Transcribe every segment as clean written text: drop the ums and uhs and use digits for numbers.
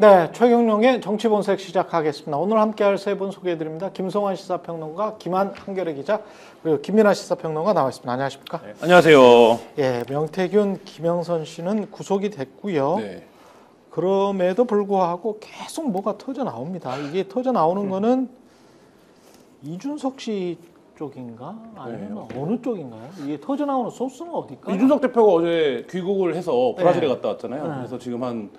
네, 최경영의 정치본색 시작하겠습니다. 오늘 함께할 세 분 소개해드립니다. 김성환 시사평론가, 김한 한겨레 기자, 그리고 김민아 시사평론가 나와 있습니다. 안녕하십니까? 네, 안녕하세요. 예, 명태균, 김영선 씨는 구속이 됐고요. 네. 그럼에도 불구하고 계속 뭐가 터져 나옵니다. 이게 터져 나오는 거는 이준석 씨 쪽인가? 아니면 어느 쪽인가요? 이게 터져 나오는 소스는 어디일까요? 이준석 대표가 어제 귀국을 해서 브라질에 네. 갔다 왔잖아요. 네. 그래서 지금 한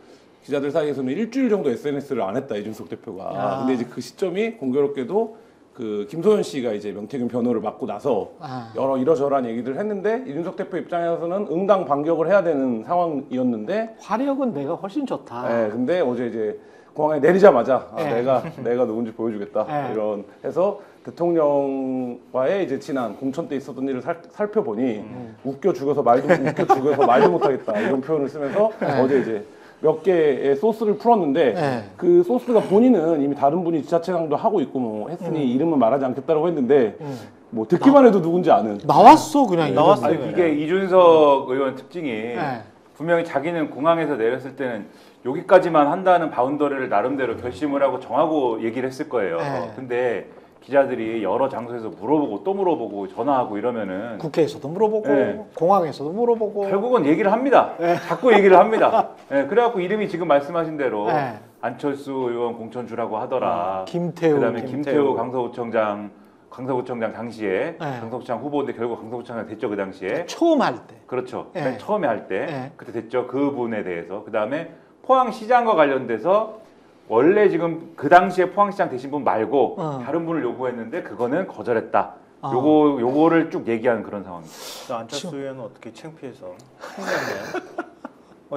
기자들 사이에서는 일주일 정도 SNS를 안 했다, 이준석 대표가. 근데 이제 그 시점이 공교롭게도 그 김소연 씨가 이제 명태균 변호를 맡고 나서 여러 이러저러한 얘기들을 했는데, 이준석 대표 입장에서는 응당 반격을 해야 되는 상황이었는데, 화력은 내가 훨씬 좋다. 네, 근데 어제 이제 공항에 내리자마자 네. 내가 누군지 보여주겠다, 네. 이런 해서 대통령과의 이제 지난 공천 때 있었던 일을 살펴보니 웃겨 죽어서 말도 못하겠다, 이런 표현을 쓰면서 어제 이제 몇 개의 소스를 풀었는데, 그 소스가 본인은 이미 다른 분이 지자체장도 하고 있고 뭐 했으니 이름은 말하지 않겠다고 했는데, 뭐 듣기만 해도 누군지 아는. 나왔어, 그냥. 나왔어요. 아니, 이게 이준석 의원 특징이 네. 분명히 자기는 공항에서 내렸을 때는 여기까지만 한다는 바운더리를 나름대로 결심을 하고 정하고 얘기를 했을 거예요. 네. 근데 기자들이 여러 장소에서 물어보고 또 물어보고 전화하고 이러면은 국회에서도 물어보고 네. 공항에서도 물어보고 결국은 얘기를 합니다. 자꾸 얘기를 합니다. 네, 그래갖고 이름이 지금 말씀하신 대로 네. 안철수 의원 공천 주라고 하더라. 김태우, 그다음에 김태우 강서구청장 당시에 네. 강서구청 후보인데 결국 강서구청장 됐죠, 그 당시에. 처음 할 때. 그렇죠. 네. 맨 처음에 할 때 네. 그때 됐죠. 그분에 대해서. 그다음에 포항시장과 관련돼서 원래 지금 그 당시에 포항시장 되신 분 말고 다른 분을 요구했는데 그거는 거절했다. 요거를 쭉 얘기하는 그런 상황입니다. 안철수 의원은 어떻게 창피해서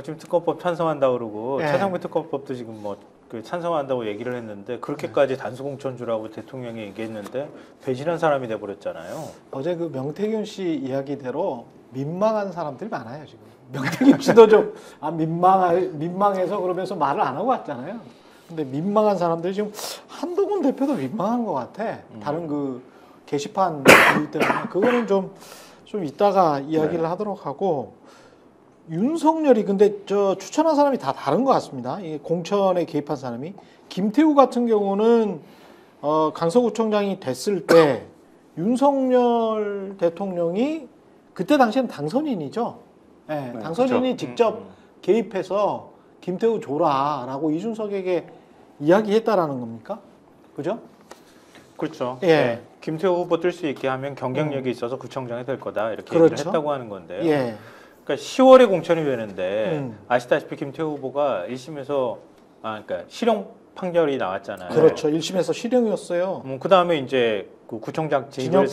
지금 특검법 찬성한다 그러고 네. 최상배 특검법도 지금 그 찬성한다고 얘기를 했는데 그렇게까지 단수공천주라고 대통령이 얘기했는데 배신한 사람이 돼버렸잖아요. 어제 그 명태균 씨 이야기대로 민망한 사람들이 많아요, 지금. 명태균 씨도 좀 민망해서 그러면서 말을 안 하고 왔잖아요. 근데 민망한 사람들이 지금 한동훈 대표도 민망한 것 같아. 다른 그 게시판 이유 때문에. 그거는 좀 이따가 이야기를 하도록 하고, 윤석열이 근데 추천한 사람이 다 다른 것 같습니다. 이 공천에 개입한 사람이. 김태우 같은 경우는 강서구청장이 됐을 때 윤석열 대통령이 그때 당시엔 당선인이죠. 네, 당선인이 그렇죠. 직접 개입해서 김태우 줘라라고 이준석에게 이야기했다라는 겁니까? 그죠? 그렇죠. 예. 네. 김태우 후보 뜰 수 있게 하면 경쟁력이 있어서 구청장이 될 거다 이렇게 그렇죠. 얘기를 했다고 하는 건데요. 예. 그러니까 10월에 공천이 되는데 아시다시피 김태우 후보가 1심에서 그러니까 실형 판결이 나왔잖아요. 그렇죠. 1심에서 실형이었어요. 그 다음에 이제 그 구청장 직을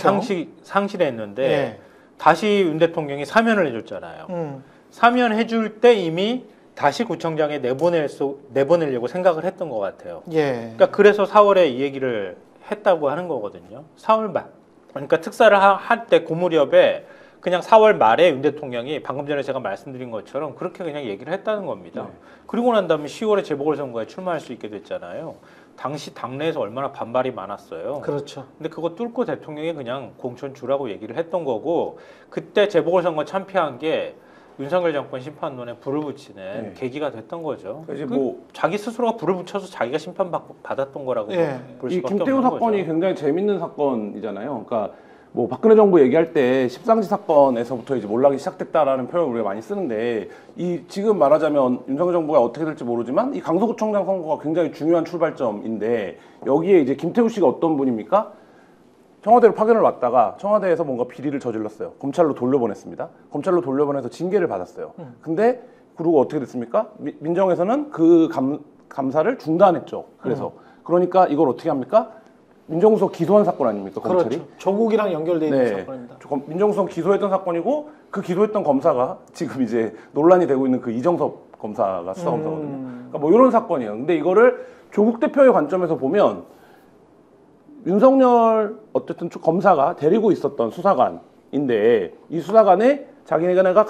상실했는데 예. 다시 윤 대통령이 사면을 해줬잖아요. 사면해줄 때 이미 다시 구청장에 내보내려고 생각을 했던 것 같아요. 예. 그러니까 그래서 4월에 이 얘기를 했다고 하는 거거든요. 4월 말. 그러니까 특사를 할 때 그 무렵에 그냥 4월 말에 윤 대통령이 방금 전에 제가 말씀드린 것처럼 그렇게 그냥 얘기를 했다는 겁니다. 그리고 난 다음에 10월에 재보궐선거에 출마할 수 있게 됐잖아요. 당시 당내에서 얼마나 반발이 많았어요. 그렇죠. 근데 그거 뚫고 대통령이 그냥 공천 주라고 얘기를 했던 거고, 그때 재보궐선거 참패한 게 윤석열 정권 심판론에 불을 붙이는 계기가 됐던 거죠. 이제 자기 스스로가 불을 붙여서 자기가 심판받았던 거라고 볼 이 수밖에 김태우 없는 사건이 거죠. 굉장히 재밌는 사건이잖아요. 그러니까 뭐 박근혜 정부 얘기할 때 십상시 사건에서부터 이제 몰락이 시작됐다라는 표현을 우리가 많이 쓰는데, 이 지금 말하자면 윤석열 정부가 어떻게 될지 모르지만 이 강서구청장 선거가 굉장히 중요한 출발점인데, 여기에 이제 김태우 씨가 어떤 분입니까? 청와대로 파견을 왔다가 청와대에서 뭔가 비리를 저질렀어요. 검찰로 돌려보냈습니다. 검찰로 돌려보내서 징계를 받았어요. 근데 그리고 어떻게 됐습니까? 민정에서는 그 감사를 중단했죠. 그래서 그러니까 이걸 어떻게 합니까? 민정수석 기소한 사건 아닙니까? 검찰이? 그렇죠. 조국이랑 연결되어 있는 사건입니다. 민정수석 기소했던 사건이고, 그 기소했던 검사가 지금 이제 논란이 되고 있는 그 이정섭 검사가 수사검사거든요. 그러니까 뭐 이런 사건이에요. 근데 이거를 조국 대표의 관점에서 보면 윤석열 어쨌든 검사가 데리고 있었던 수사관인데, 이 수사관에 자기네가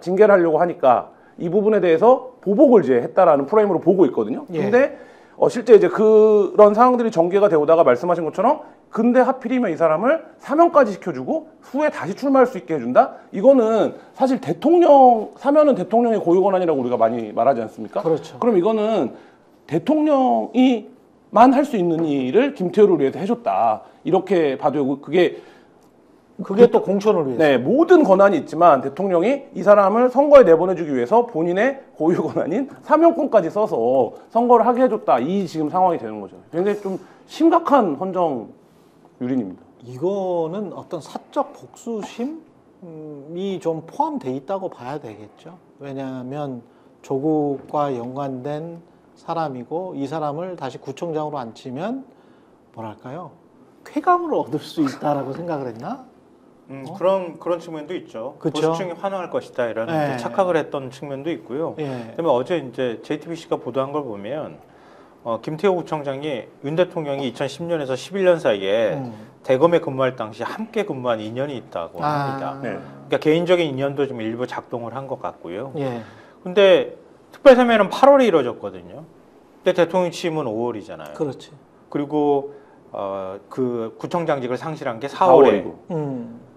징계를 하려고 하니까 이 부분에 대해서 보복을 이제 했다라는 프레임으로 보고 있거든요. 근데 실제 이제 그런 상황들이 전개가 되오다가 말씀하신 것처럼, 근데 하필이면 이 사람을 사면까지 시켜주고 후에 다시 출마할 수 있게 해준다? 이거는 사실 사면은 대통령의 고유 권한이라고 우리가 많이 말하지 않습니까? 그렇죠. 그럼 이거는 대통령이만 할 수 있는 일을 김태호를 위해서 해줬다. 이렇게 봐도 되고 그게 또 공천을 위해서. 네, 모든 권한이 있지만 대통령이 이 사람을 선거에 내보내주기 위해서 본인의 고유 권한인 사면권까지 써서 선거를 하게 해줬다. 이 지금 상황이 되는 거죠. 굉장히 좀 심각한 헌정 유린입니다. 이거는 어떤 사적 복수심이 좀 포함되어 있다고 봐야 되겠죠. 왜냐하면 조국과 연관된 사람이고 이 사람을 다시 구청장으로 앉히면 뭐랄까요? 쾌감을 얻을 수 있다라고 생각을 했나? 그런 측면도 있죠. 그쵸? 보수층이 환호할 것이다 이런 예. 착각을 했던 측면도 있고요. 예. 그다음에 어제 이제 JTBC가 보도한 걸 보면 김태호 구청장이 윤 대통령이 2010년에서 11년 사이에 대검에 근무할 당시 함께 근무한 인연이 있다고 합니다. 네. 그러니까 개인적인 인연도 좀 일부 작동을 한 것 같고요. 예. 근데 특별사면은 8월에 이루어졌거든요. 근데 대통령 취임은 5월이잖아요. 그렇지. 그리고 그 구청장직을 상실한 게 4월에.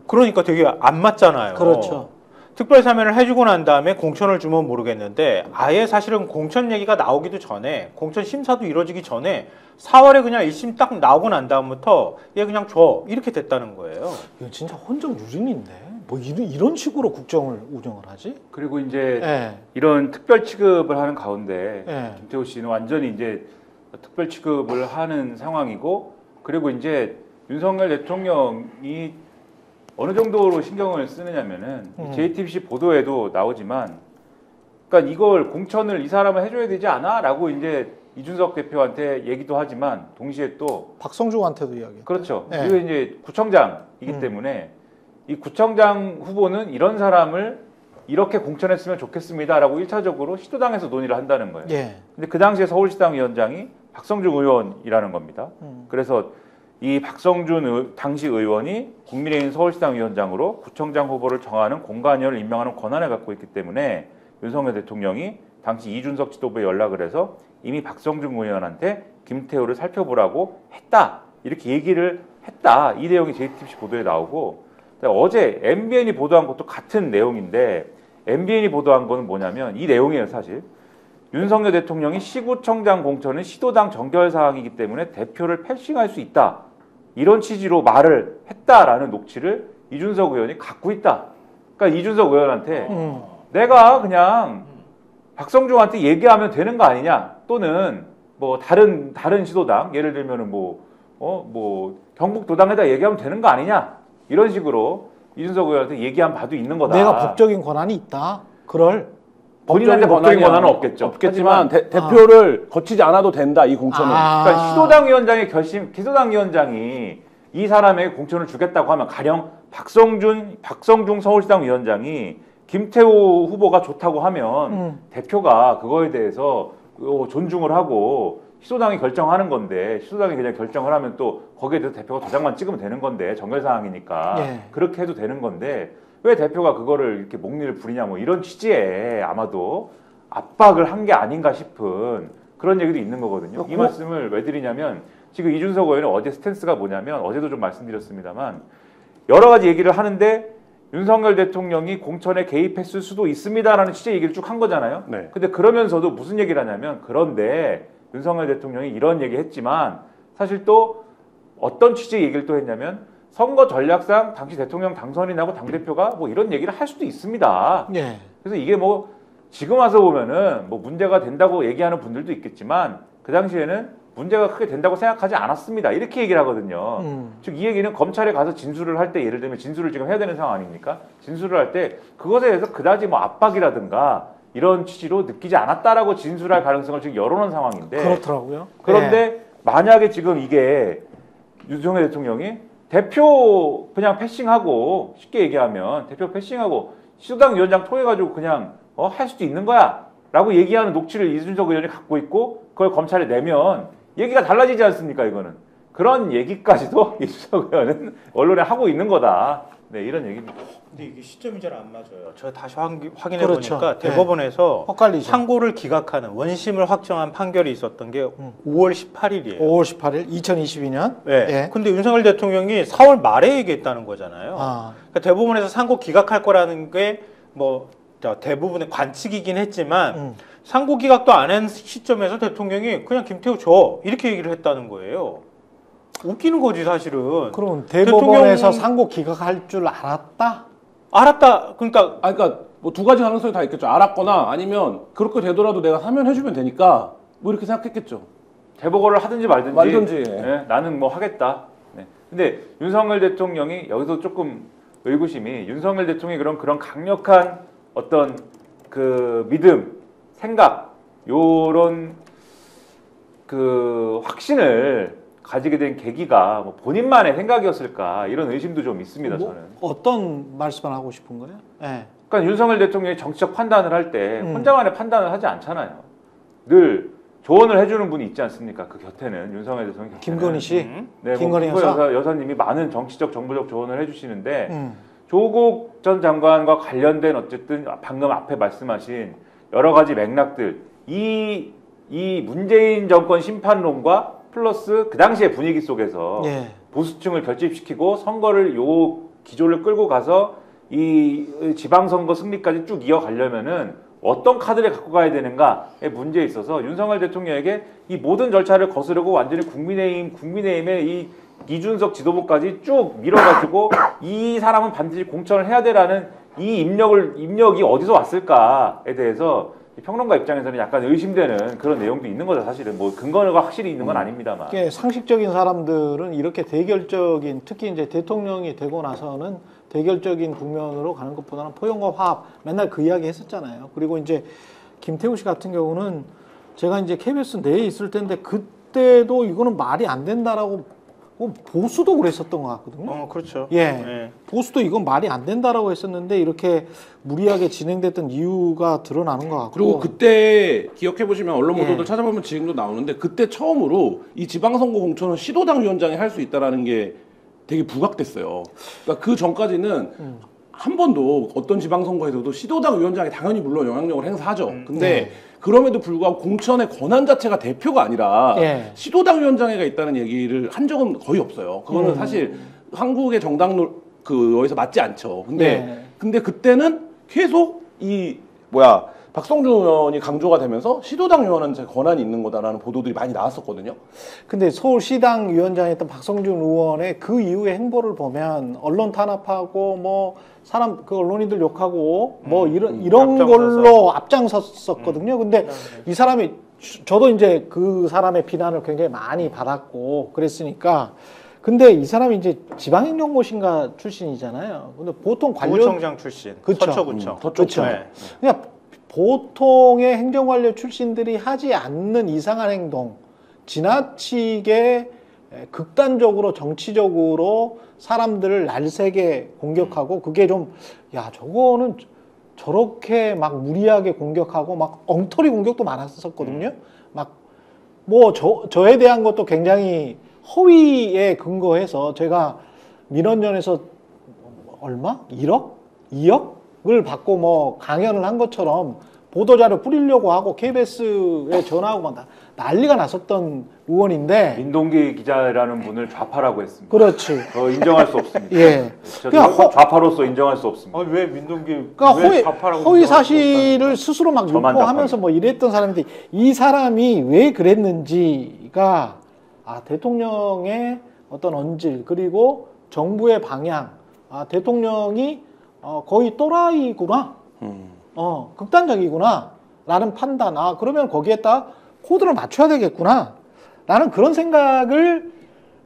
그러니까 되게 안 맞잖아요. 그렇죠. 특별사면을 해주고 난 다음에 공천을 주면 모르겠는데 아예 사실은 공천 얘기가 나오기도 전에 공천 심사도 이루어지기 전에 4월에 그냥 1심 딱 나오고 난 다음부터 얘 그냥 줘 이렇게 됐다는 거예요. 이거 진짜 헌정 유린인데 뭐 이런 식으로 국정을 운영을 하지? 그리고 이제 예. 이런 특별 취급을 하는 가운데 예. 김태호 씨는 완전히 이제 특별 취급을 하는 상황이고, 그리고 이제 윤석열 대통령이 어느 정도로 신경을 쓰느냐면은 JTBC 보도에도 나오지만, 그러니까 이걸 공천을 이 사람을 해줘야 되지 않아?라고 이제 이준석 대표한테 얘기도 하지만 동시에 또 박성중한테도 이야기. 그렇죠. 네. 이게 이제 구청장이기 때문에 이 구청장 후보는 이런 사람을 이렇게 공천했으면 좋겠습니다라고 1차적으로 시도당에서 논의를 한다는 거예요. 예. 근데 그 당시에 서울시당 위원장이 박성준 의원이라는 겁니다. 그래서 이 박성준 당시 의원이 국민의힘 서울시당 위원장으로 구청장 후보를 정하는 공관위원을 임명하는 권한을 갖고 있기 때문에 윤석열 대통령이 당시 이준석 지도부에 연락을 해서 이미 박성준 의원한테 김태호를 살펴보라고 했다. 이렇게 얘기를 했다. 이 내용이 JTBC 보도에 나오고, 어제 MBN이 보도한 것도 같은 내용인데, MBN이 보도한 거는 뭐냐면 이 내용이에요, 사실. 윤석열 대통령이 시구청장 공천은 시도당 정결 사항이기 때문에 대표를 패싱할 수 있다. 이런 취지로 말을 했다라는 녹취를 이준석 의원이 갖고 있다. 그러니까 이준석 의원한테 내가 그냥 박성중한테 얘기하면 되는 거 아니냐? 또는 뭐 다른 시도당, 예를 들면은 뭐 경북도당에다 얘기하면 되는 거 아니냐? 이런 식으로 이준석 의원한테 얘기한 바도 있는 거다. 내가 법적인 권한이 있다. 그럴. 본인한테 법적인 권한은 없겠죠. 없겠지만 대표를 거치지 않아도 된다, 이 공천은. 그러니까 시도당 위원장의 시도당 위원장이 이 사람에게 공천을 주겠다고 하면, 가령 박성중 서울시당 위원장이 김태호 후보가 좋다고 하면 대표가 그거에 대해서 존중을 하고 시도당이 결정하는 건데, 시도당이 그냥 결정을 하면 또 거기에 대해서 대표가 도장만 찍으면 되는 건데, 정결 사항이니까 예. 그렇게 해도 되는 건데 왜 대표가 그거를 이렇게 목리를 부리냐, 뭐 이런 취지에 아마도 압박을 한 게 아닌가 싶은 그런 얘기도 있는 거거든요. 이 말씀을 왜 드리냐면, 지금 이준석 의원의 어제 스탠스가 뭐냐면, 어제도 좀 말씀드렸습니다만 여러 가지 얘기를 하는데 윤석열 대통령이 공천에 개입했을 수도 있습니다라는 취지의 얘기를 쭉 한 거잖아요. 네. 근데 그러면서도 무슨 얘기를 하냐면, 그런데 윤석열 대통령이 이런 얘기 했지만 사실 또 어떤 취지의 얘기를 또 했냐면, 선거 전략상 당시 대통령 당선이 나고 당대표가 뭐 이런 얘기를 할 수도 있습니다. 예. 그래서 이게 뭐 지금 와서 보면은 뭐 문제가 된다고 얘기하는 분들도 있겠지만 그 당시에는 문제가 크게 된다고 생각하지 않았습니다. 이렇게 얘기를 하거든요. 즉 이 얘기는 검찰에 가서 진술을 할 때, 예를 들면 진술을 지금 해야 되는 상황 아닙니까? 진술을 할 때 그것에 대해서 그다지 뭐 압박이라든가 이런 취지로 느끼지 않았다라고 진술할 가능성을 지금 열어놓은 상황인데, 그렇더라고요. 그런데 예. 만약에 지금 이게 윤석열 대통령이 대표 그냥 패싱하고, 쉽게 얘기하면 대표 패싱하고 시도당 위원장 통해가지고 그냥 할 수도 있는 거야 라고 얘기하는 녹취를 이준석 의원이 갖고 있고 그걸 검찰에 내면 얘기가 달라지지 않습니까? 이거는 그런 얘기까지도 이준석 의원은 언론에 하고 있는 거다. 네, 이런 얘기입니다. 근데 이게 시점이 잘 안 맞아요. 제가 다시 확인해 그렇죠. 보니까 대법원에서 헛갈리죠. 상고를 기각하는 원심을 확정한 판결이 있었던 게 5월 18일이에요. 5월 18일 2022년. 네. 예. 근데 윤석열 대통령이 4월 말에 얘기했다는 거잖아요. 아. 그러니까 대법원에서 상고 기각할 거라는 게 뭐 대부분의 관측이긴 했지만 상고 기각도 안 한 시점에서 대통령이 그냥 김태우 줘 이렇게 얘기를 했다는 거예요. 웃기는 거지 사실은. 그러면 대법원에서 대통령- 상고 기각할 줄 알았다? 알았다. 그러니까 그러니까 뭐 두 가지 가능성이 다 있겠죠. 알았거나 아니면 그렇게 되더라도 내가 사면해주면 되니까 뭐 이렇게 생각했겠죠. 재보고를 하든지 말든지, 예. 네, 나는 뭐 하겠다. 네. 근데 윤석열 대통령이 여기서 조금 의구심이 윤석열 대통령이 그런 강력한 어떤 그 믿음, 생각 요런 그 확신을 가지게 된 계기가 뭐 본인만의 생각이었을까 이런 의심도 좀 있습니다. 뭐, 저는. 어떤 말씀을 하고 싶은 거예요? 예. 그러니까 윤석열 대통령이 정치적 판단을 할 때 음. 혼자만의 판단을 하지 않잖아요. 늘 조언을 해주는 분이 있지 않습니까? 그 곁에는 윤석열 대통령 곁에는. 김건희 씨? 네, 김건희 여사님이 많은 정치적 정부적 조언을 해주시는데 음. 조국 전 장관과 관련된 어쨌든 방금 앞에 말씀하신 여러 가지 맥락들 이 문재인 정권 심판론과 플러스 그 당시의 분위기 속에서 예. 보수층을 결집시키고 선거를 요 기조를 끌고 가서 이 지방선거 승리까지 쭉 이어가려면은 어떤 카드를 갖고 가야 되는가의 문제에 있어서 윤석열 대통령에게 이 모든 절차를 거스르고 완전히 국민의힘의 이 이준석 지도부까지 쭉 밀어가지고 이 사람은 반드시 공천을 해야 되라는 이 입력이 어디서 왔을까에 대해서 평론가 입장에서는 약간 의심되는 그런 내용도 있는 거죠. 사실은 뭐 근거가 확실히 있는 건 아닙니다만. 이게 상식적인 사람들은 이렇게 대결적인 특히 이제 대통령이 되고 나서는 대결적인 국면으로 가는 것보다는 포용과 화합 맨날 그 이야기 했었잖아요. 그리고 이제 김태우 씨 같은 경우는 제가 이제 KBS 내에 있을 텐데 그때도 이거는 말이 안 된다라고 보수도 그랬었던 것 같거든요. 그렇죠. 예. 네. 보수도 이건 말이 안 된다라고 했었는데 이렇게 무리하게 진행됐던 이유가 드러나는 것 같고. 그리고 그때 기억해 보시면 언론 보도들 예. 찾아보면 지금도 나오는데 그때 처음으로 이 지방선거 공천은 시도당 위원장이 할 수 있다라는 게 되게 부각됐어요. 그러니까 그 전까지는 한 번도 어떤 지방선거에서도 시도당 위원장이 당연히 물론 영향력을 행사하죠. 근데 그럼에도 불구하고 공천의 권한 자체가 대표가 아니라 예. 시도당 위원장회가 있다는 얘기를 한 적은 거의 없어요. 그거는 사실 한국의 정당 그거에서 맞지 않죠. 근데 그때는 계속 박성준 의원이 강조가 되면서 시도당 의원한테 권한이 있는 거다라는 보도들이 많이 나왔었거든요. 근데 서울시당 위원장이었던 박성준 의원의 그 이후의 행보를 보면 언론 탄압하고 뭐 사람 그 언론인들 욕하고 뭐 이런 앞장서서. 걸로 앞장섰었거든요. 근데 이 사람이 저도 이제 그 사람의 비난을 굉장히 많이 받았고 그랬으니까 근데 이 사람이 이제 지방행정고시인가 출신이잖아요. 근데 보통 구청장 출신. 그쵸. 서초구청. 그렇죠. 네. 그냥 보통의 행정관료 출신들이 하지 않는 이상한 행동, 지나치게 극단적으로 정치적으로 사람들을 날새게 공격하고 그게 좀 저거는 저렇게 막 무리하게 공격하고 막 엉터리 공격도 많았었거든요. 막 뭐 저에 대한 것도 굉장히 허위에 근거해서 제가 민원연에서 얼마? 1억? 2억을 받고 뭐 강연을 한 것처럼 보도자료 뿌리려고 하고 KBS에 전화하고 막 난리가 났었던 의원인데 민동기 기자라는 분을 좌파라고 했습니다. 그렇지. 인정할 수 없습니다. 예. 저도 그러니까 좌파로서 인정할 수 없습니다. 왜 민동기 그러니까 왜 좌파라고 허위 인정할 수 사실을 스스로 막 저만 유포하면서 뭐 이랬던 사람인데 이 사람이 왜 그랬는지가 대통령의 어떤 언질 그리고 정부의 방향 대통령이 거의 또라이구나 극단적이구나 라는 판단 그러면 거기에다 코드를 맞춰야 되겠구나 라는 그런 생각을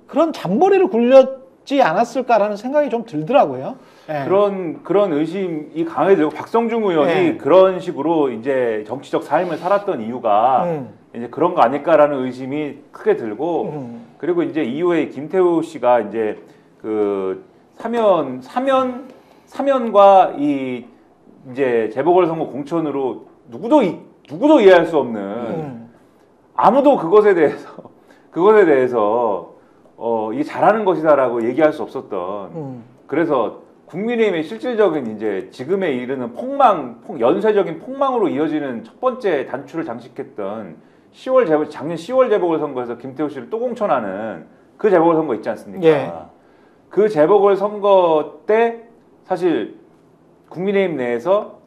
그런 잔머리를 굴렸지 않았을까라는 생각이 좀 들더라고요. 예. 그런 의심이 강해지고 박성중 의원이 네. 그런 식으로 이제 정치적 삶을 살았던 이유가 이제 그런 거 아닐까라는 의심이 크게 들고 그리고 이제 이후에 김태우 씨가 이제 그 사면과 이 이제 재보궐선거 공천으로 누구도 이해할 수 없는 아무도 그것에 대해서 이게 잘하는 것이다라고 얘기할 수 없었던 그래서 국민의힘의 실질적인 이제 지금에 이르는 연쇄적인 폭망으로 이어지는 첫 번째 단추를 장식했던 작년 10월 재보궐선거에서 김태우 씨를 또 공천하는 그 재보궐선거 있지 않습니까? 예. 그 재보궐선거 때 사실 국민의힘 내에서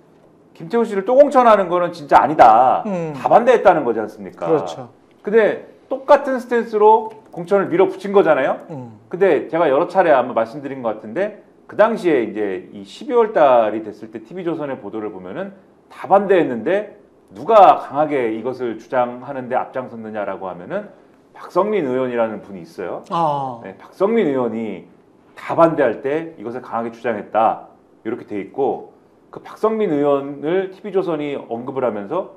김태우 씨를 또 공천하는 거는 진짜 아니다. 다 반대했다는 거지 않습니까? 그렇죠. 근데 똑같은 스탠스로 공천을 밀어붙인 거잖아요. 근데 제가 여러 차례 아마 말씀드린 것 같은데 그 당시에 이제 이 12월 달이 됐을 때 TV조선의 보도를 보면은 다 반대했는데 누가 강하게 이것을 주장하는데 앞장섰느냐라고 하면은 박성민 의원이라는 분이 있어요. 네, 박성민 의원이 다 반대할 때 이것을 강하게 주장했다. 이렇게 돼 있고 그 박성민 의원을 TV조선이 언급을 하면서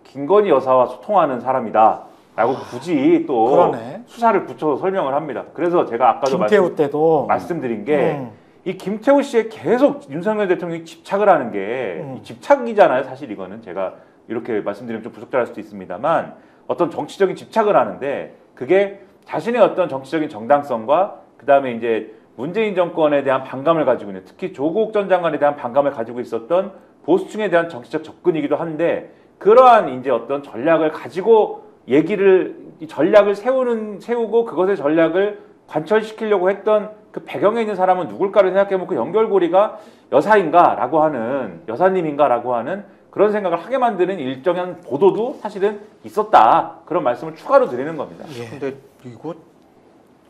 김건희 여사와 소통하는 사람이다. 라고 굳이 또 그러네. 수사를 붙여서 설명을 합니다. 그래서 제가 아까도 김태우 때도 말씀드린 게 이 김태우 씨에 계속 윤석열 대통령이 집착을 하는 게 집착이잖아요. 사실 이거는 제가 이렇게 말씀드리면 좀 부적절할 수도 있습니다만 어떤 정치적인 집착을 하는데 그게 자신의 어떤 정치적인 정당성과 그 다음에 이제 문재인 정권에 대한 반감을 가지고 있는 특히 조국 전 장관에 대한 반감을 가지고 있었던 보수층에 대한 정치적 접근이기도 한데 그러한 이제 어떤 전략을 가지고 이 전략을 세우고 그것의 전략을 관철시키려고 했던 그 배경에 있는 사람은 누굴까를 생각해보면 그 연결고리가 여사님인가라고 하는 그런 생각을 하게 만드는 일정한 보도도 사실은 있었다. 그런 말씀을 추가로 드리는 겁니다. 근데 이거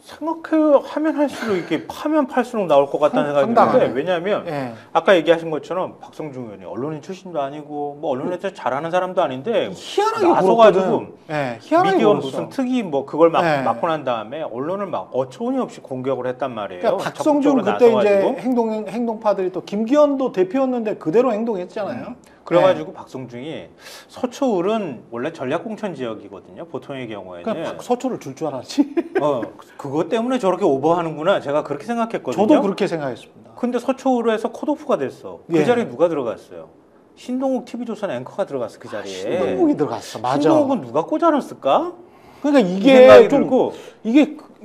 생각하면 할수록 이게 파면 팔수록 나올 것 같다는 생각이 드는데 왜냐하면 아까 얘기하신 것처럼 박성중 의원이 언론인 출신도 아니고 뭐 언론에서 잘하는 사람도 아닌데 희한하게 나서가지고 희한하게 미디어 굴었어. 무슨 특이 뭐 그걸 맡고 난 다음에 언론을 막 어처구니없이 공격을 했단 말이에요. 그러니까 박성중 그때 이제 행동파들이 또 김기현도 대표였는데 그대로 행동했잖아요. 그래가지고 박성중이 서초울은 원래 전략공천 지역이거든요. 보통의 경우에는. 그냥 서초를 줄 줄 알았지. 그것 때문에 저렇게 오버하는구나. 제가 그렇게 생각했거든요. 저도 그렇게 생각했습니다. 근데 서초울에서 컷오프가 됐어. 그 자리에 누가 들어갔어요? 신동욱 TV조선 앵커가 들어갔어. 그 자리에. 신동욱이 들어갔어. 맞아. 신동욱은 누가 꽂아놨을까? 그러니까 이게 좀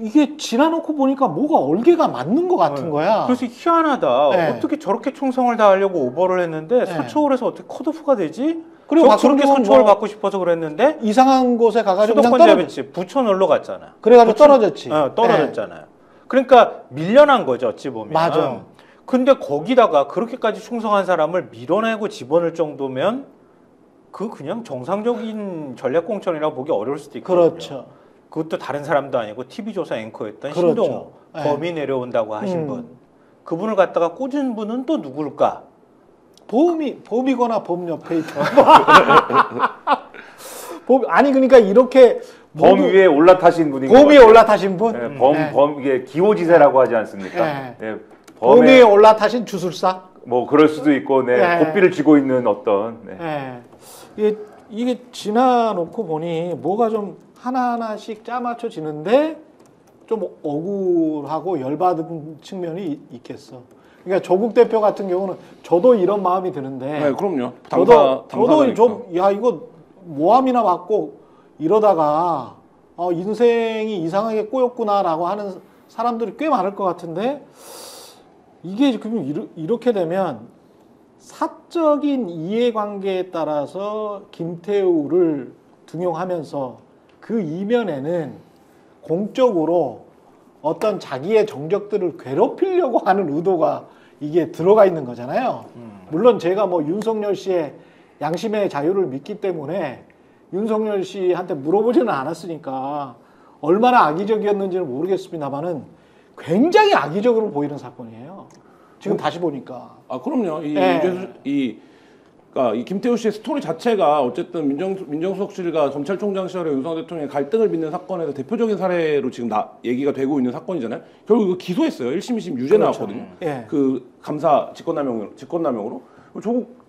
이게 지나놓고 보니까 뭐가 얼개가 맞는 것 같은 거야. 그래서 희한하다. 어떻게 저렇게 충성을 다하려고 오버를 했는데 서초울에서 어떻게 컷오프가 되지? 그리고 저렇게 서초울 받고 싶어서 그랬는데 이상한 곳에 가가지고 그냥 수도권 부천 놀러 갔잖아. 그래가지고 떨어졌지. 떨어졌잖아요. 그러니까 밀려난 거죠. 어찌 보면. 맞아. 근데 거기다가 그렇게까지 충성한 사람을 밀어내고 집어넣을 정도면 그냥 정상적인 전략공천이라고 보기 어려울 수도 있거든요. 그렇죠. 그것도 다른 사람도 아니고 TV조선 앵커였던 그렇죠. 신동호 범이 내려온다고 하신 분. 그분을 갖다가 꽂은 분은 또 누굴까? 범이거나 범 옆에 있다. 아니 그러니까 이렇게 범 위에 올라타신 분인 범 위에 올라타신 분? 이게 기호지세라고 하지 않습니까? 범 위에 올라타신 주술사? 뭐 그럴 수도 있고, 고삐를 쥐고 있는 어떤. 이게 지나놓고 보니 뭐가 좀 하나하나씩 짜맞춰지는데 좀 억울하고 열받은 측면이 있겠어. 그러니까 조국 대표 같은 경우는 저도 이런 마음이 드는데. 네, 그럼요. 저도 좀 이거 모함이나 받고 이러다가 인생이 이상하게 꼬였구나라고 하는 사람들이 꽤 많을 것 같은데 이게 그럼 이렇게 되면 사적인 이해관계에 따라서 김태우를 등용하면서 그 이면에는 공적으로 어떤 자기의 정적들을 괴롭히려고 하는 의도가 이게 들어가 있는 거잖아요. 물론 제가 뭐 윤석열 씨의 양심의 자유를 믿기 때문에 윤석열 씨한테 물어보지는 않았으니까 얼마나 악의적이었는지는 모르겠습니다만은 굉장히 악의적으로 보이는 사건이에요. 지금 다시 보니까. 그럼요. 그러니까 이 김태우 씨의 스토리 자체가 어쨌든 민정수석실과 검찰총장 시절에 윤석열 대통령의 갈등을 빚는 사건에서 대표적인 사례로 지금 얘기가 되고 있는 사건이잖아요. 결국 이거 기소했어요. 1심, 2심 유죄 나왔거든요. 그 감사 직권남용으로.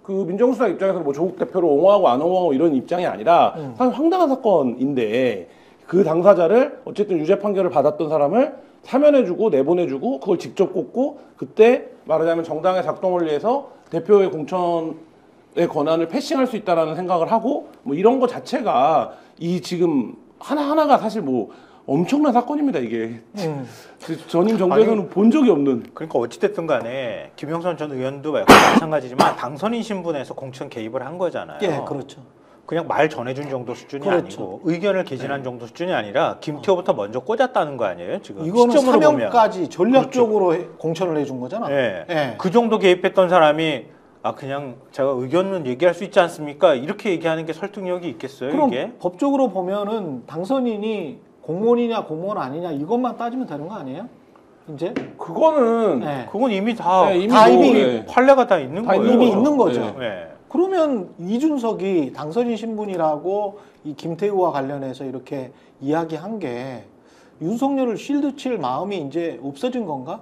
그 민정수석 입장에서는 뭐 조국 대표를 옹호하고 안 옹호하고 이런 입장이 아니라 사실 황당한 사건인데 그 당사자를 어쨌든 유죄 판결을 받았던 사람을 사면해주고 내보내주고 그걸 직접 꽂고 그때 말하자면 정당의 작동을 위해서 대표의 공천의 권한을 패싱할 수 있다라는 생각을 하고 뭐 이런 거 자체가 이 지금 하나하나가 사실 뭐 엄청난 사건입니다 이게. 전임 정부에서는 본 적이 없는. 그러니까 어찌됐든 간에 김영선 전 의원도 마찬가지지만 당선인 신분에서 공천 개입을 한 거잖아요. 예, 그렇죠. 그냥 말 전해준 정도 수준이 그렇죠. 아니고 의견을 개진한 정도 수준이 아니라 김태호부터 먼저 꽂았다는 거 아니에요 지금. 이거는 시점으로 사면까지 전략적으로 공천을 해준 거잖아. 그 정도 개입했던 사람이 그냥 제가 의견은 얘기할 수 있지 않습니까? 이렇게 얘기하는 게 설득력이 있겠어요, 그럼 이게? 법적으로 보면은 당선인이 공무원이냐 공무원 아니냐 이것만 따지면 되는 거 아니에요? 이제 그거는 네. 그건 이미 다, 네, 다 이미 네. 판례가 다 있는 다 거예요. 있는 이미 거죠. 있는 거죠. 네. 네. 그러면 이준석이 당선인 신분이라고 이 김태우와 관련해서 이렇게 이야기한 게 윤석열을 쉴드 칠 마음이 이제 없어진 건가?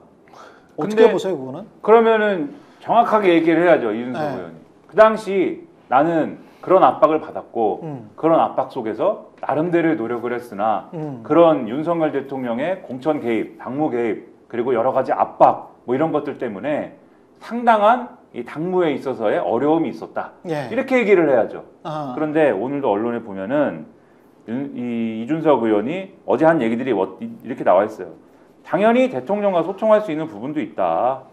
어떻게 근데 보세요, 그거는? 그러면은 정확하게 얘기를 해야죠, 이준석 네. 의원이. 그 당시 나는 그런 압박을 받았고 그런 압박 속에서 나름대로의 노력을 했으나 그런 윤석열 대통령의 공천 개입, 당무 개입, 그리고 여러 가지 압박 뭐 이런 것들 때문에 상당한 이 당무에 있어서의 어려움이 있었다. 예. 이렇게 얘기를 해야죠. 아, 그런데 오늘도 언론에 보면은 이준석 의원이 어제 한 얘기들이 이렇게 나와 있어요. 당연히 대통령과 소통할 수 있는 부분도 있다.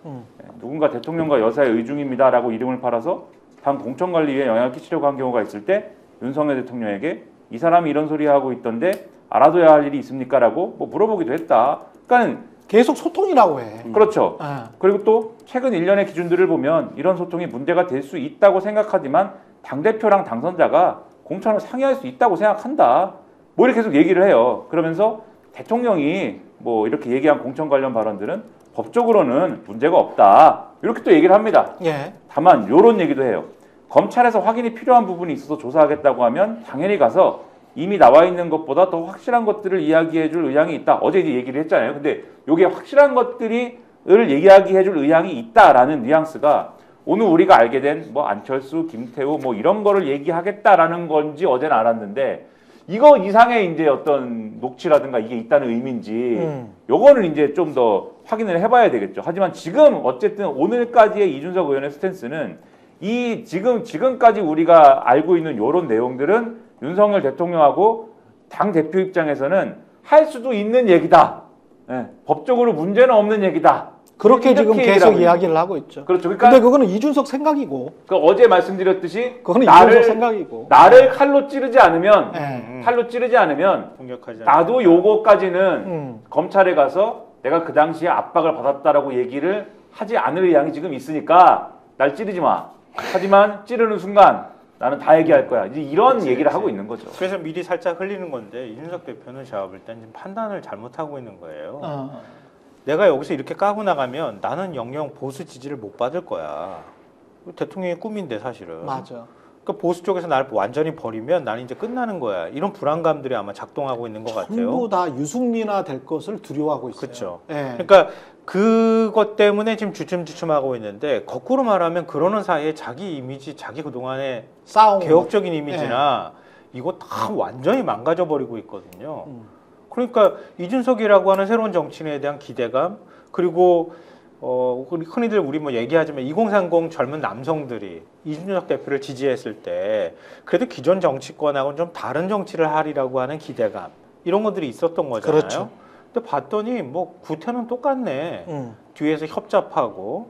누군가 대통령과 여사의 의중입니다라고 이름을 팔아서 당 공천관리에 영향을 끼치려고 한 경우가 있을 때 윤석열 대통령에게 이 사람이 이런 소리 하고 있던데 알아둬야 할 일이 있습니까라고 뭐 물어보기도 했다. 그러니까 계속 소통이라고 해. 그렇죠. 아, 그리고 또 최근 일련의 기준들을 보면 이런 소통이 문제가 될 수 있다고 생각하지만 당대표랑 당선자가 공천을 상의할 수 있다고 생각한다. 뭐 이렇게 계속 얘기를 해요. 그러면서 대통령이 뭐 이렇게 얘기한 공천 관련 발언들은 법적으로는 문제가 없다. 이렇게 또 얘기를 합니다. 예. 다만 이런 얘기도 해요. 검찰에서 확인이 필요한 부분이 있어서 조사하겠다고 하면 당연히 가서 이미 나와 있는 것보다 더 확실한 것들을 이야기해 줄 의향이 있다. 어제 이제 얘기를 했잖아요. 근데 이게 확실한 것들을 이야기해 줄 의향이 있다라는 뉘앙스가 오늘 우리가 알게 된 뭐 안철수, 김태우 뭐 이런 거를 얘기하겠다라는 건지 어제는 알았는데 이거 이상의 이제 어떤 녹취라든가 이게 있다는 의미인지 요거는 이제 좀 더 확인을 해봐야 되겠죠. 하지만 지금 어쨌든 오늘까지의 이준석 의원의 스탠스는 이 지금까지 우리가 알고 있는 요런 내용들은 윤석열 대통령하고 당 대표 입장에서는 할 수도 있는 얘기다. 예, 법적으로 문제는 없는 얘기다. 그렇게 이렇게 지금 얘기를 계속 하고 이야기를 있는 하고 있죠. 그렇죠. 그러니까 근데 그거는 이준석 생각이고, 그 어제 말씀드렸듯이 그거는 이준석 생각이고. 나를 칼로 찌르지 않으면 예. 칼로 찌르지 않으면 공격하지 않 나도 요거까지는 검찰에 가서 내가 그 당시에 압박을 받았다라고 얘기를 하지 않을 의향이 지금 있으니까 날 찌르지 마. 하지만 찌르는 순간 나는 다 얘기할 거야. 이제 이런 얘기를 하고 있는 거죠. 그래서 미리 살짝 흘리는 건데 이준석 대표는 제가 볼 땐 지금 판단을 잘못하고 있는 거예요. 내가 여기서 이렇게 까고 나가면 나는 영영 보수 지지를 못 받을 거야. 대통령의 꿈인데 사실은. 맞아. 그러니까 보수 쪽에서 나를 완전히 버리면 나는 이제 끝나는 거야. 이런 불안감들이 아마 작동하고 있는 것 같아요. 전부 다 유승민화 될 것을 두려워하고 있어요. 그렇죠. 예. 그러니까 그것 때문에 지금 주춤주춤하고 있는데 거꾸로 말하면 그러는 사이에 자기 이미지, 자기 그동안의 싸움. 개혁적인 이미지나 이거 다 완전히 망가져 버리고 있거든요. 그러니까 이준석이라고 하는 새로운 정치인에 대한 기대감 그리고 흔히들 우리 뭐 얘기하지만 2030 젊은 남성들이 이준석 대표를 지지했을 때 그래도 기존 정치권하고는 좀 다른 정치를 하리라고 하는 기대감 이런 것들이 있었던 거잖아요. 그렇죠. 근데 봤더니 뭐 구태는 똑같네. 뒤에서 협잡하고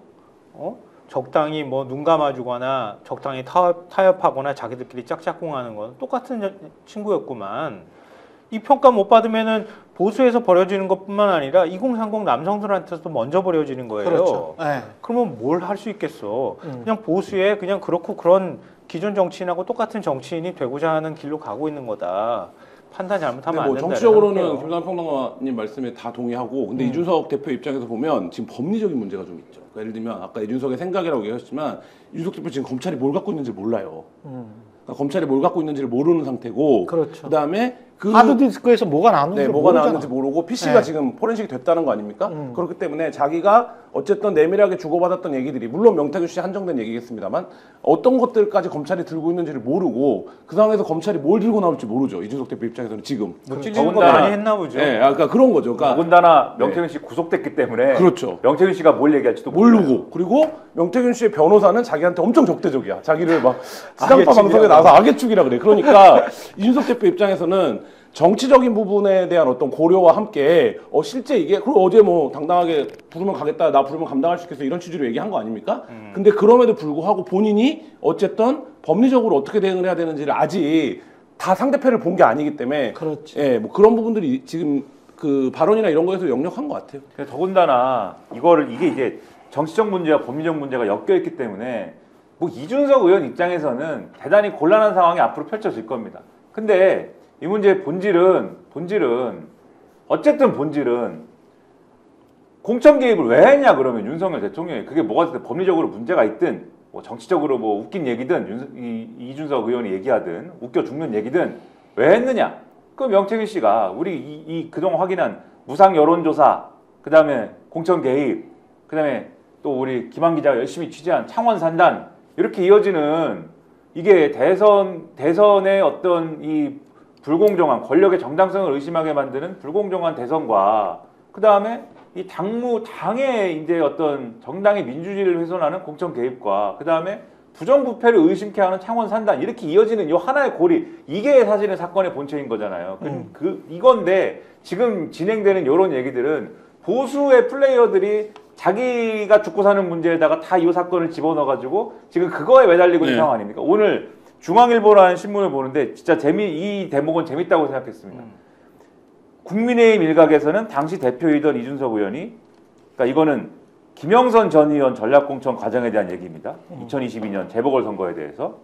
적당히 뭐 눈 감아주거나 적당히 타협하거나 자기들끼리 짝짝꿍하는 건 똑같은 친구였구만. 이 평가 못 받으면은 보수에서 버려지는 것뿐만 아니라 2030 남성들한테서도 먼저 버려지는 거예요. 그렇죠. 예. 그러면 뭘 할 수 있겠어? 그냥 보수에 그냥 그렇고 그런 기존 정치인하고 똑같은 정치인이 되고자 하는 길로 가고 있는 거다. 판단 잘못하면 안 뭐 된다. 정치적으로는 김상현 평론가님 말씀에 다 동의하고 근데 이준석 대표 입장에서 보면 지금 법리적인 문제가 좀 있죠. 그러니까 예를 들면 아까 이준석의 생각이라고 얘기하셨지만 이준석 대표 지금 검찰이 뭘 갖고 있는지 몰라요. 그러니까 검찰이 뭘 갖고 있는지를 모르는 상태고 그렇죠. 그다음에 하드디스크에서 뭐가 나왔는지 뭐가 모르잖아. 나왔는지 모르고 PC가 네. 지금 포렌식이 됐다는 거 아닙니까? 그렇기 때문에 자기가 어쨌든 내밀하게 주고받았던 얘기들이 물론 명태균 씨 한정된 얘기겠습니다만 어떤 것들까지 검찰이 들고 있는지를 모르고 그 상황에서 검찰이 뭘 들고 나올지 모르죠. 이준석 대표 입장에서는 지금. 뭐 찔리는 거 더군다나- 많이 했나 보죠. 네, 그러니까 그런 거죠. 그러니까 더군다나 명태균 씨 구속됐기 때문에 그렇죠. 명태균 씨가 뭘 얘기할지도 모르고 그리고 명태균 씨의 변호사는 자기한테 엄청 적대적이야. 자기를 막 지상파 악의 방송에 축이라고. 나와서 악의 축이라 그래. 그러니까 이준석 대표 입장에서는 정치적인 부분에 대한 어떤 고려와 함께 실제 이게 그리고 어제 뭐 당당하게 부르면 가겠다 나 부르면 감당할 수 있겠어 이런 취지로 얘기한 거 아닙니까? 근데 그럼에도 불구하고 본인이 어쨌든 법리적으로 어떻게 대응을 해야 되는지를 아직 다 상대편을 본 게 아니기 때문에 그렇지. 예, 뭐 그런 부분들이 지금 그 발언이나 이런 거에서 역력한 것 같아요. 더군다나 이게 이제 정치적 문제와 법리적 문제가 엮여 있기 때문에 뭐 이준석 의원 입장에서는 대단히 곤란한 상황이 앞으로 펼쳐질 겁니다. 근데 이 문제의 본질은 어쨌든 본질은 공천 개입을 왜 했냐 그러면 윤석열 대통령이 그게 뭐가 됐든 법리적으로 문제가 있든 뭐 정치적으로 뭐 웃긴 얘기든 이준석 의원이 얘기하든 웃겨 죽는 얘기든 왜 했느냐? 그 명태균 씨가 우리 이 그동안 확인한 무상 여론조사, 그 다음에 공천 개입, 그 다음에 또 우리 김한 기자가 열심히 취재한 창원 산단 이렇게 이어지는 이게 대선의 어떤 이 불공정한 권력의 정당성을 의심하게 만드는 불공정한 대선과 그 다음에 이 당의 이제 어떤 정당의 민주주의를 훼손하는 공천 개입과 그 다음에 부정부패를 의심케 하는 창원 산단 이렇게 이어지는 이 하나의 고리 이게 사실은 사건의 본체인 거잖아요. 이건데 지금 진행되는 이런 얘기들은 보수의 플레이어들이 자기가 죽고 사는 문제에다가 다 이 사건을 집어넣어가지고 지금 그거에 매달리고 있는 상황 아닙니까? 오늘 중앙일보라는 신문을 보는데 진짜 이 대목은 재밌다고 생각했습니다. 국민의힘 일각에서는 당시 대표이던 이준석 의원이 그러니까 이거는 김영선 전 의원 전략공천 과정에 대한 얘기입니다. 2022년 재보궐선거에 대해서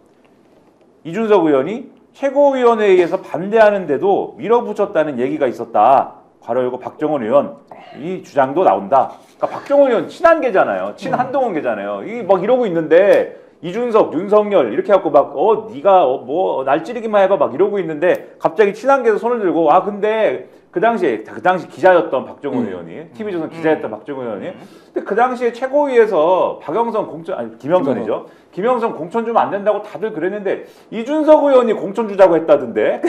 이준석 의원이 최고위원회의에서 반대하는데도 밀어붙였다는 얘기가 있었다. 괄호 열고 박정원 의원 이 주장도 나온다. 그러니까 박정원 의원 친한계잖아요. 친한동훈계잖아요. 이 막 이러고 있는데 이준석, 윤석열 이렇게 해갖고 막 네가 뭐 날찌르기만 해봐 막 이러고 있는데 갑자기 친한계에서 손을 들고 근데 그 당시 기자였던 박정원 의원이 TV조선 기자였던 박정원 의원이 근데 그 당시에 최고위에서 김영선이죠. 김영선 공천 주면 안 된다고 다들 그랬는데 이준석 의원이 공천 주자고 했다던데.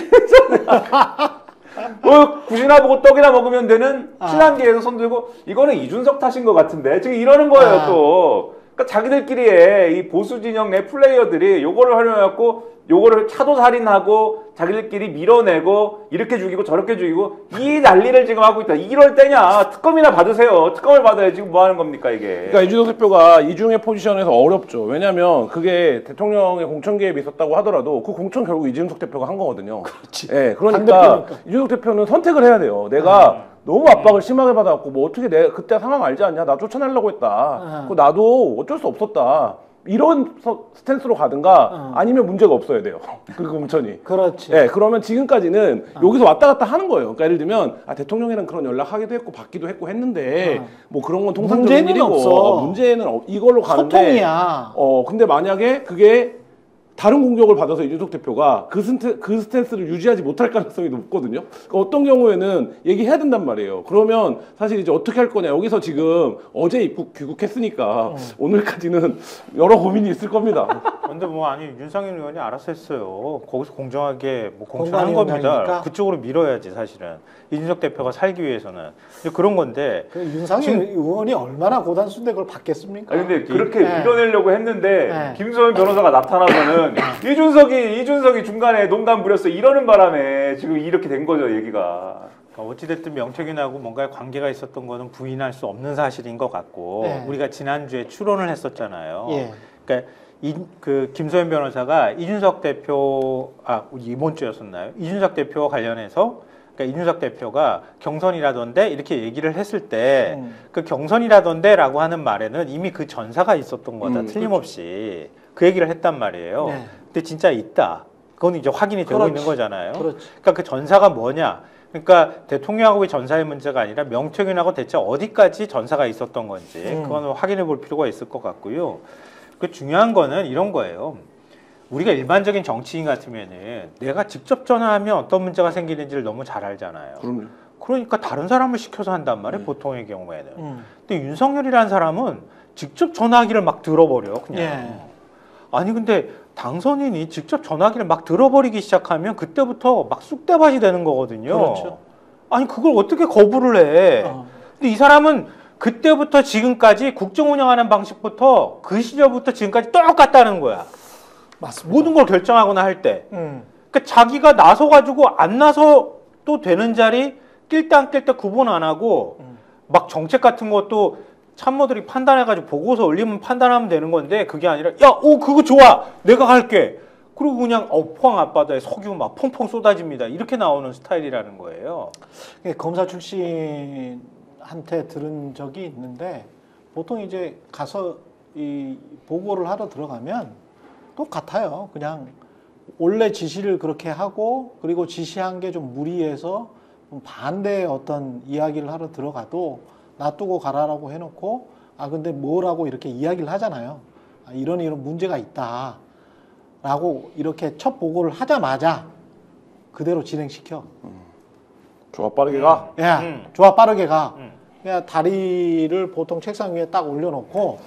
굿이나 보고 떡이나 먹으면 되는 친한계에서 손 들고 이거는 이준석 탓인 것 같은데 지금 이러는 거예요 또. 그러니까 자기들끼리의 이 보수 진영 내 플레이어들이 요거를 활용해갖고 요거를 차도살인하고 자기들끼리 밀어내고 이렇게 죽이고 저렇게 죽이고 이 난리를 지금 하고 있다. 이럴 때냐? 특검이나 받으세요. 특검을 받아야 지금 뭐 하는 겁니까 이게? 그러니까 이준석 대표가 이중의 포지션에서 어렵죠. 왜냐하면 그게 대통령의 공천 개입이 있었다고 하더라도 그 공천 결국 이준석 대표가 한 거거든요. 그렇지. 네, 그러니까 이준석 대표는 선택을 해야 돼요. 내가 너무 압박을 심하게 받아갖고 뭐 어떻게 내가 그때 상황 알지 않냐? 나 쫓아내려고 했다. 나도 어쩔 수 없었다. 이런 스탠스로 가든가 아니면 문제가 없어야 돼요. 그 공천이. 그렇지. 네, 그러면 지금까지는 여기서 왔다 갔다 하는 거예요. 그러니까 예를 들면 대통령이랑 그런 연락하기도 했고 받기도 했고 했는데 뭐 그런 건 통상적인 문제는 일이고 없어. 문제는 이걸로 가는데 소통이야. 근데 만약에 그게 다른 공격을 받아서 이준석 대표가 그 스탠스를 유지하지 못할 가능성이 높거든요. 그러니까 어떤 경우에는 얘기해야 된단 말이에요. 그러면 사실 이제 어떻게 할 거냐. 여기서 지금 어제 귀국했으니까 오늘까지는 여러 고민이 있을 겁니다. 근데 윤상현 의원이 알아서 했어요. 거기서 공정하게 공천한 공관위원장이니까? 겁니다. 그쪽으로 밀어야지 사실은. 이준석 대표가 살기 위해서는 그런 건데. 윤상현 의원이 얼마나 고단수인데 그걸 받겠습니까? 아니 근데 그렇게 네. 밀어내려고 했는데 네. 김소연 변호사가 나타나서는 이준석이 중간에 농담 부렸어 이러는 바람에 지금 이렇게 된 거죠 얘기가. 그러니까 어찌됐든 명태균하고 뭔가 관계가 있었던 거는 부인할 수 없는 사실인 것 같고 우리가 지난주에 추론을 했었잖아요. 그러니까 그 김소연 변호사가 이준석 대표 이번 주였었나요? 이준석 대표와 관련해서 그러니까 이준석 대표가 경선이라던데 이렇게 얘기를 했을 때 그 경선이라던데라고 하는 말에는 이미 그 전사가 있었던 거다 틀림없이 그 얘기를 했단 말이에요. 근데 진짜 있다. 그건 이제 확인이 되고 있는 거잖아요. 그러니까 그 전사가 뭐냐? 그러니까 대통령하고의 전사의 문제가 아니라 명태균하고 대체 어디까지 전사가 있었던 건지 그건 확인해 볼 필요가 있을 것 같고요. 그 중요한 거는 이런 거예요. 우리가 일반적인 정치인 같으면은 내가 직접 전화하면 어떤 문제가 생기는지를 너무 잘 알잖아요. 그러니까 다른 사람을 시켜서 한단 말이에요. 보통의 경우에는. 근데 윤석열이라는 사람은 직접 전화기를 막 들어버려. 그냥. 아니 근데 당선인이 직접 전화기를 막 들어버리기 시작하면 그때부터 막 쑥대밭이 되는 거거든요. 그렇죠. 아니 그걸 어떻게 거부를 해. 근데 이 사람은 그때부터 지금까지 국정 운영하는 방식부터 그 시절부터 지금까지 똑같다는 거야. 맞습니다. 모든 걸 결정하거나 할 때. 그러니까 자기가 나서가지고 안 나서도 되는 자리 낄 때 안 낄 때 구분 안 하고 막 정책 같은 것도 참모들이 판단해가지고 보고서 올리면 판단하면 되는 건데 그게 아니라 그거 좋아 내가 할게 그리고 그냥 포항 앞바다에 석유 막 펑펑 쏟아집니다 이렇게 나오는 스타일이라는 거예요. 검사 출신한테 들은 적이 있는데 보통 이제 가서 이 보고를 하러 들어가면 똑같아요. 그냥 원래 지시를 그렇게 하고 그리고 지시한 게 좀 무리해서 반대의 어떤 이야기를 하러 들어가도 놔두고 가라라고 해놓고 근데 뭐라고 이렇게 이야기를 하잖아요. 이런 문제가 있다라고 이렇게 첫 보고를 하자마자 그대로 진행시켜. 좋아 빠르게 가. 좋아 빠르게 가. 그냥 다리를 보통 책상 위에 딱 올려놓고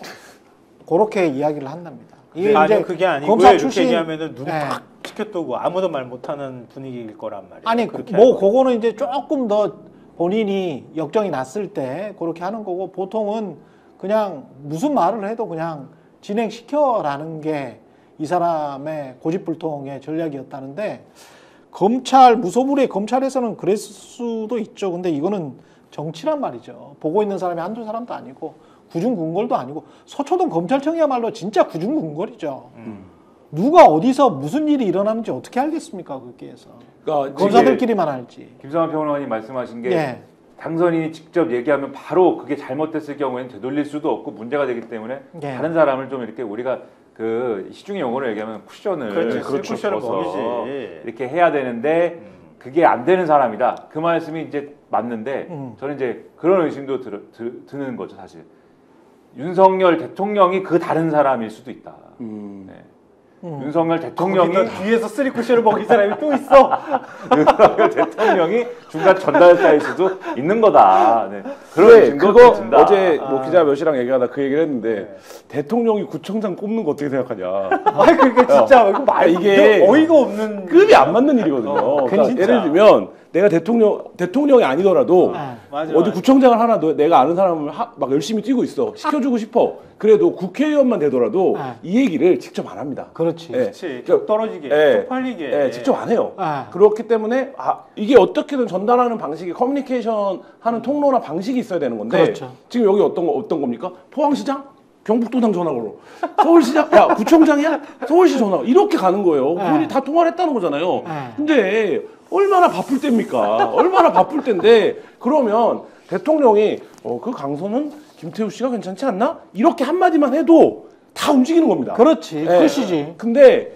그렇게 이야기를 한답니다. 이게 아니 이제 그게 아니고 검사 이렇게 출신 얘기하면은 눈이 탁 치켜뜨고 아무도 말 못하는 분위기일 거란 말이에요. 아니 그렇게 뭐 그거는 이제 조금 더 본인이 역정이 났을 때 그렇게 하는 거고 보통은 그냥 무슨 말을 해도 그냥 진행시켜라는 게 이 사람의 고집불통의 전략이었다는데 검찰 무소불위의 검찰에서는 그랬을 수도 있죠. 근데 이거는 정치란 말이죠. 보고 있는 사람이 한두 사람도 아니고 구중궁궐도 아니고 서초동 검찰청이야말로 진짜 구중궁궐이죠. 누가 어디서 무슨 일이 일어나는지 어떻게 알겠습니까? 거기에서. 그러니까 검사들끼리만 알지. 김성환 평론가님 말씀하신 게 예. 당선인이 직접 얘기하면 바로 그게 잘못됐을 경우에는 되돌릴 수도 없고 문제가 되기 때문에 예. 다른 사람을 좀 이렇게 우리가 그 시중의 용어로 얘기하면 쿠션을 그렇지, 쓸고 쿠션을 줘서 먹이지. 이렇게 해야 되는데 그게 안 되는 사람이다. 그 말씀이 이제 맞는데 저는 이제 그런 의심도 드는 거죠, 사실. 윤석열 대통령이 그 다른 사람일 수도 있다. 네. 윤석열 대통령이 뒤에서 쓰리 쿠션을 먹인 사람이 또 있어. 윤석열 대통령이 중간 전달사일 수도 있는 거다. 네. 그런 그래, 의심도 그거 든다. 어제 뭐 기자 몇이랑 얘기하다 그 얘기를 했는데 대통령이 구청장 꼽는 거 어떻게 생각하냐? 아니 그게 진짜 이거 말 이게 어이가 없는 급이 안 맞는 일이거든요. 그러니까 진짜. 예를 들면 내가 대통령이 아니더라도 맞아, 어디 맞아. 구청장을 하나 내가 아는 사람을 막 열심히 뛰고 있어. 시켜주고 싶어. 그래도 국회의원만 되더라도 이 얘기를 직접 안 합니다. 그렇지. 예. 그렇지. 떨어지게, 쪽팔리게. 예, 직접 안 해요. 아. 그렇기 때문에 이게 어떻게든 전달하는 방식이 커뮤니케이션 하는 통로나 방식이 있어야 되는 건데 그렇죠. 지금 여기 어떤 겁니까? 포항시장? 경북도당 전화 걸어. 서울시장? 야, 구청장이야? 서울시 전화. 이렇게 가는 거예요. 그분이 다 통화를 했다는 거잖아요. 근데 얼마나 바쁠 때입니까? 얼마나 바쁠 때인데 그러면 대통령이 그 강서는 김태우 씨가 괜찮지 않나? 이렇게 한마디만 해도 다 움직이는 겁니다. 그렇지. 예. 푸시지. 근데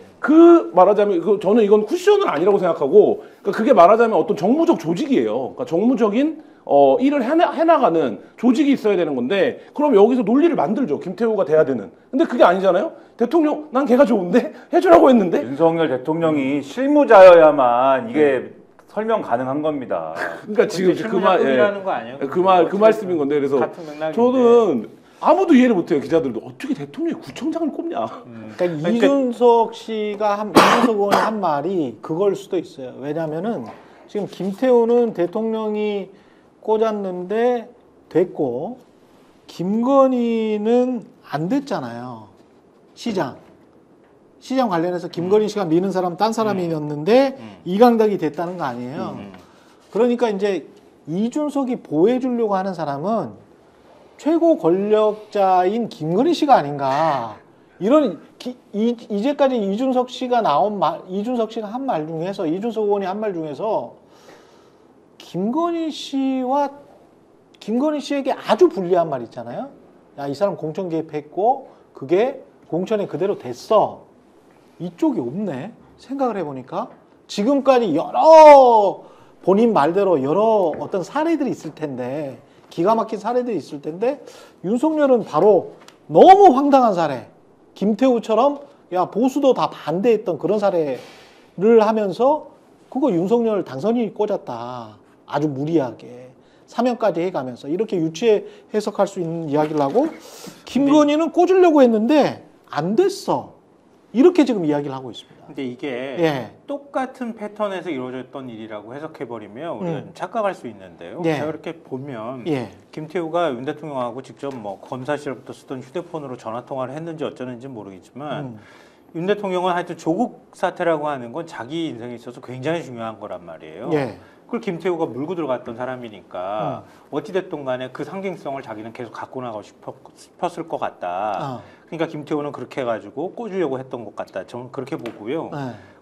말하자면 저는 이건 쿠션은 아니라고 생각하고 그게 말하자면 어떤 정무적 조직이에요. 그러니까 정무적인 일을 해나가는 조직이 있어야 되는 건데 그럼 여기서 논리를 만들죠. 김태우가 돼야 되는. 근데 그게 아니잖아요. 대통령 난 걔가 좋은데 해주라고 했는데 윤석열 대통령이 실무자여야만 이게 설명 가능한 겁니다. 그러니까 지금 실무자급이라는 거 아니에요? 그 말씀인 건데 그래서 같은 맥락인데. 저는 아무도 이해를 못해요. 기자들도 어떻게 대통령이 구청장을 꼽냐. 그러니까 이준석 의원이 한 말이 그걸 수도 있어요. 왜냐면은 지금 김태우는 대통령이 꽂았는데 됐고 김건희는 안 됐잖아요. 시장 관련해서 김건희 씨가 미는 사람 딴 사람이었는데 이강덕이 됐다는 거 아니에요. 그러니까 이제 이준석이 보호해주려고 하는 사람은 최고 권력자인 김건희 씨가 아닌가. 이제까지 이준석 씨가 한 말 중에서 이준석 의원이 한 말 중에서 김건희 씨에게 아주 불리한 말 있잖아요. 야, 이 사람 공천 개입했고 그게 공천에 그대로 됐어. 이쪽이 없네. 생각을 해보니까 지금까지 본인 말대로 여러 어떤 사례들이 있을 텐데 기가 막힌 사례들이 있을 텐데 윤석열은 바로 너무 황당한 사례. 김태우처럼 야 보수도 다 반대했던 그런 사례를 하면서 그거 윤석열 당선인이 꽂았다. 아주 무리하게 사면까지 해가면서 이렇게 유추해 해석할 수 있는 이야기를 하고 김건희는 꽂으려고 했는데 안 됐어. 이렇게 지금 이야기를 하고 있습니다. 근데 이게 예. 똑같은 패턴에서 이루어졌던 일이라고 해석해버리면 우리가 좀 착각할 수 있는데요. 예. 제가 이렇게 보면 예. 김태우가 윤 대통령하고 직접 뭐 검사실부터 쓰던 휴대폰으로 전화 통화를 했는지 어쩌는지 모르겠지만 윤 대통령은 하여튼 조국 사태라고 하는 건 자기 인생에 있어서 굉장히 중요한 거란 말이에요. 예. 그걸 김태우가 물고 들어갔던 사람이니까 어찌됐든 간에 그 상징성을 자기는 계속 갖고 나가고 싶었을 것 같다. 그러니까 김태우는 그렇게 해가지고 꽂으려고 했던 것 같다. 저는 그렇게 보고요.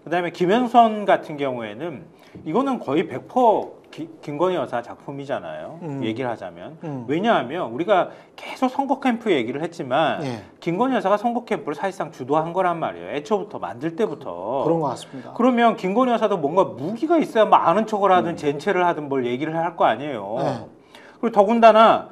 그다음에 김현선 같은 경우에는 이거는 거의 100% 김건희 여사 작품이잖아요. 얘기를 하자면. 음. 왜냐하면 우리가 계속 선거 캠프 얘기를 했지만 예. 김건희 여사가 선거 캠프를 사실상 주도한 거란 말이에요. 애초부터 만들 때부터. 그런 것 같습니다. 그러면 김건희 여사도 뭔가 무기가 있어야 뭐 아는 척을 하든 젠체를 하든 뭘 얘기를 할 거 아니에요. 네. 그리고 더군다나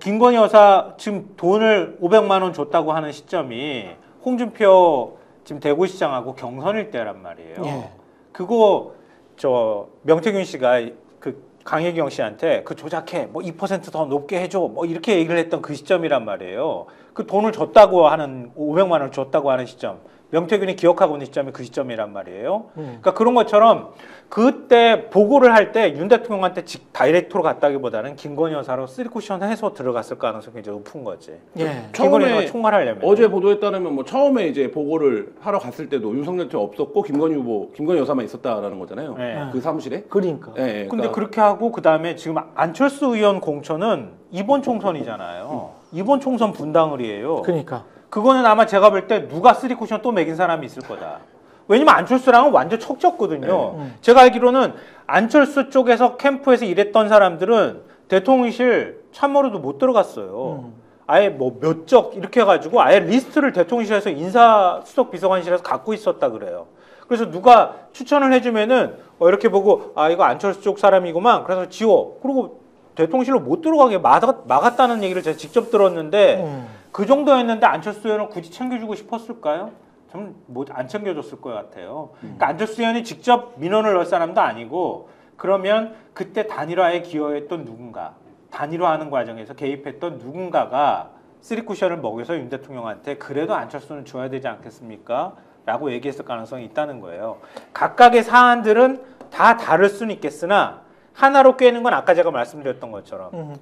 김건희 여사 지금 돈을 500만 원 줬다고 하는 시점이 홍준표 지금 대구시장하고 경선일 때란 말이에요. 예. 그거 저 명태균 씨가 그 강혜경 씨한테 그 조작해 뭐 2% 더 높게 해줘 뭐 이렇게 얘기를 했던 그 시점이란 말이에요. 그 돈을 줬다고 하는 500만 원을 줬다고 하는 시점. 명태균이 기억하고 있는 시점이 그 시점이란 말이에요. 그러니까 그런 것처럼 그때 보고를 할 때 윤 대통령한테 다이렉트로 갔다기보다는 김건희 여사로 3쿠션 해서 들어갔을 가능성이 굉장히 높은 거지. 예. 김건희 처음에 여사가 총괄하려면. 어제 보도에 따르면 뭐 처음에 이제 보고를 하러 갔을 때도 윤석열 대통령 없었고 김건희 여사만 있었다라는 거잖아요. 네. 그 사무실에. 그러니까. 예, 근데 그렇게 하고 그다음에 지금 안철수 의원 공천은 이번 총선이잖아요. 이번 총선 분당을이에요. 그러니까. 그거는 아마 제가 볼 때 누가 3쿠션 또 매긴 사람이 있을 거다. 왜냐면 안철수랑은 완전 척졌거든요. 제가 알기로는 안철수 쪽에서 캠프에서 일했던 사람들은 대통령실 참모로도 못 들어갔어요. 아예 뭐 몇 적 이렇게 해가지고 아예 리스트를 대통령실에서 인사수석 비서관실에서 갖고 있었다 그래요. 그래서 누가 추천을 해주면은 이렇게 보고 아 이거 안철수 쪽 사람이구만. 그래서 지워. 그리고 대통령실로 못 들어가게 막았다는 얘기를 제가 직접 들었는데 그 정도였는데 안철수 의원을 굳이 챙겨주고 싶었을까요? 저는 뭐 안 챙겨줬을 것 같아요. 그러니까 안철수 의원이 직접 민원을 넣을 사람도 아니고 그러면 그때 단일화에 기여했던 누군가, 단일화하는 과정에서 개입했던 누군가가 3쿠션을 먹여서 윤 대통령한테 그래도 안철수는 줘야 되지 않겠습니까? 라고 얘기했을 가능성이 있다는 거예요. 각각의 사안들은 다 다를 수는 있겠으나 하나로 꿰는 건 아까 제가 말씀드렸던 것처럼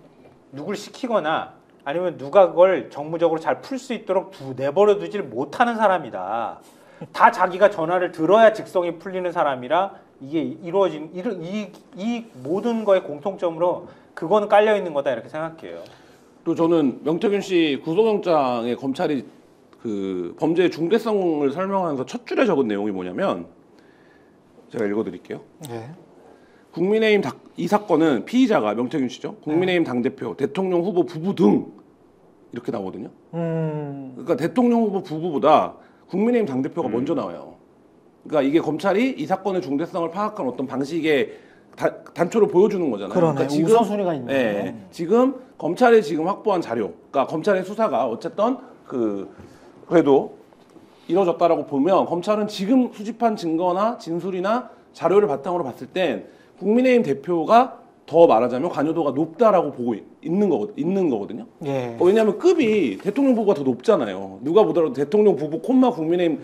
누굴 시키거나 아니면 누가 그걸 정무적으로 잘 풀 수 있도록 내버려 두질 못하는 사람이다. 다 자기가 전화를 들어야 직성이 풀리는 사람이라 이게 이루어진 이 모든 거의 공통점으로 그거는 깔려 있는 거다 이렇게 생각해요. 또 저는 명태균 씨 구속영장에 검찰이 그 범죄의 중대성을 설명하면서 첫 줄에 적은 내용이 뭐냐면 제가 읽어드릴게요. 네. 국민의힘 이 사건은 피의자가 명태균 씨죠. 국민의힘 당대표, 대통령 후보 부부 등 이렇게 나오거든요. 그러니까 대통령 후보 부부보다 국민의힘 당대표가 먼저 나와요. 그러니까 이게 검찰이 이 사건의 중대성을 파악한 어떤 방식의 단초를 보여주는 거잖아요. 그러네. 그러니까 지금 우선순위가 있네. 네, 지금 검찰이 지금 확보한 자료, 그러니까 검찰의 수사가 어쨌든 그래도 이루어졌다라고 보면 검찰은 지금 수집한 증거나 진술이나 자료를 바탕으로 봤을 땐 국민의힘 대표가 더 말하자면 관여도가 높다라고 보고 있는 거거든요. 예. 왜냐하면 급이 대통령 부부가 더 높잖아요. 누가 보더라도 대통령 부부 콤마 국민의힘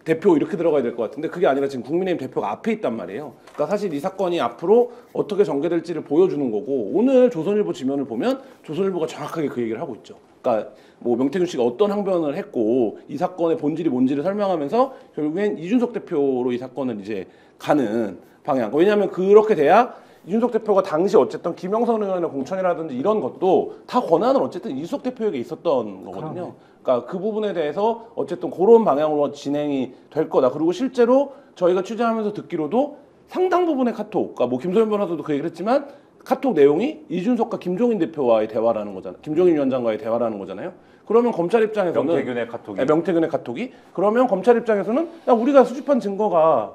대표 이렇게 들어가야 될 것 같은데 그게 아니라 지금 국민의힘 대표가 앞에 있단 말이에요. 그러니까 사실 이 사건이 앞으로 어떻게 전개될지를 보여주는 거고 오늘 조선일보 지면을 보면 조선일보가 정확하게 그 얘기를 하고 있죠. 그러니까 뭐 명태균 씨가 어떤 항변을 했고 이 사건의 본질이 뭔지를 설명하면서 결국엔 이준석 대표로 이 사건을 이제 가는 방향. 왜냐하면 그렇게 돼야 이준석 대표가 당시 어쨌든 김영선 의원의 공천이라든지 이런 것도 다 권한은 어쨌든 이준석 대표에게 있었던 거거든요. 그러니까 그 부분에 대해서 어쨌든 그런 방향으로 진행이 될 거다. 그리고 실제로 저희가 취재하면서 듣기로도 상당 부분의 카톡, 그러니까 뭐 김소연 변호사도 그 얘기를 했지만 카톡 내용이 이준석과 김종인 대표와의 대화라는 거잖아요. 김종인 위원장과의 대화라는 거잖아요. 그러면 검찰 입장에서는 명태균의 카톡이. 네, 명태균의 카톡이 그러면 검찰 입장에서는 야, 우리가 수집한 증거가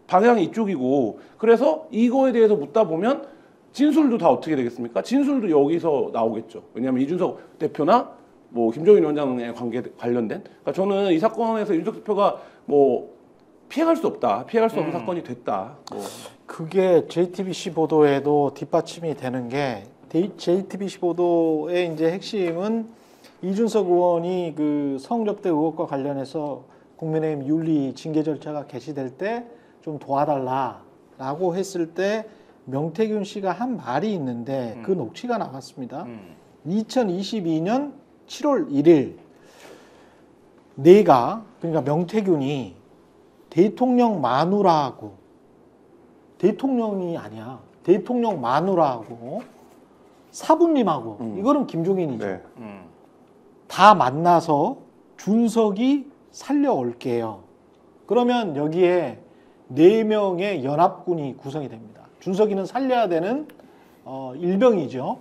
방향이 이쪽이고 그래서 이거에 대해서 묻다 보면 진술도 다 어떻게 되겠습니까? 진술도 여기서 나오겠죠. 왜냐하면 이준석 대표나 뭐 김종인 위원장의 관련된. 그러니까 저는 이 사건에서 이준석 대표가 뭐 피해갈 수 없다, 피해갈 수 없는 사건이 됐다. 뭐. 그게 JTBC 보도에도 뒷받침이 되는 게 JTBC 보도의 이제 핵심은 이준석 의원이 그 성접대 의혹과 관련해서 국민의힘 윤리 징계 절차가 개시될 때 좀 도와달라라고 했을 때 명태균 씨가 한 말이 있는데 그 녹취가 나왔습니다. 2022년 7월 1일 내가 그러니까 명태균이 대통령 마누라하고 대통령이 아니야. 대통령 마누라하고 사부님하고 이거는 김종인이죠. 네. 다 만나서 준석이 살려올게요. 그러면 여기에 4명의 연합군이 구성이 됩니다. 준석이는 살려야 되는 일병이죠.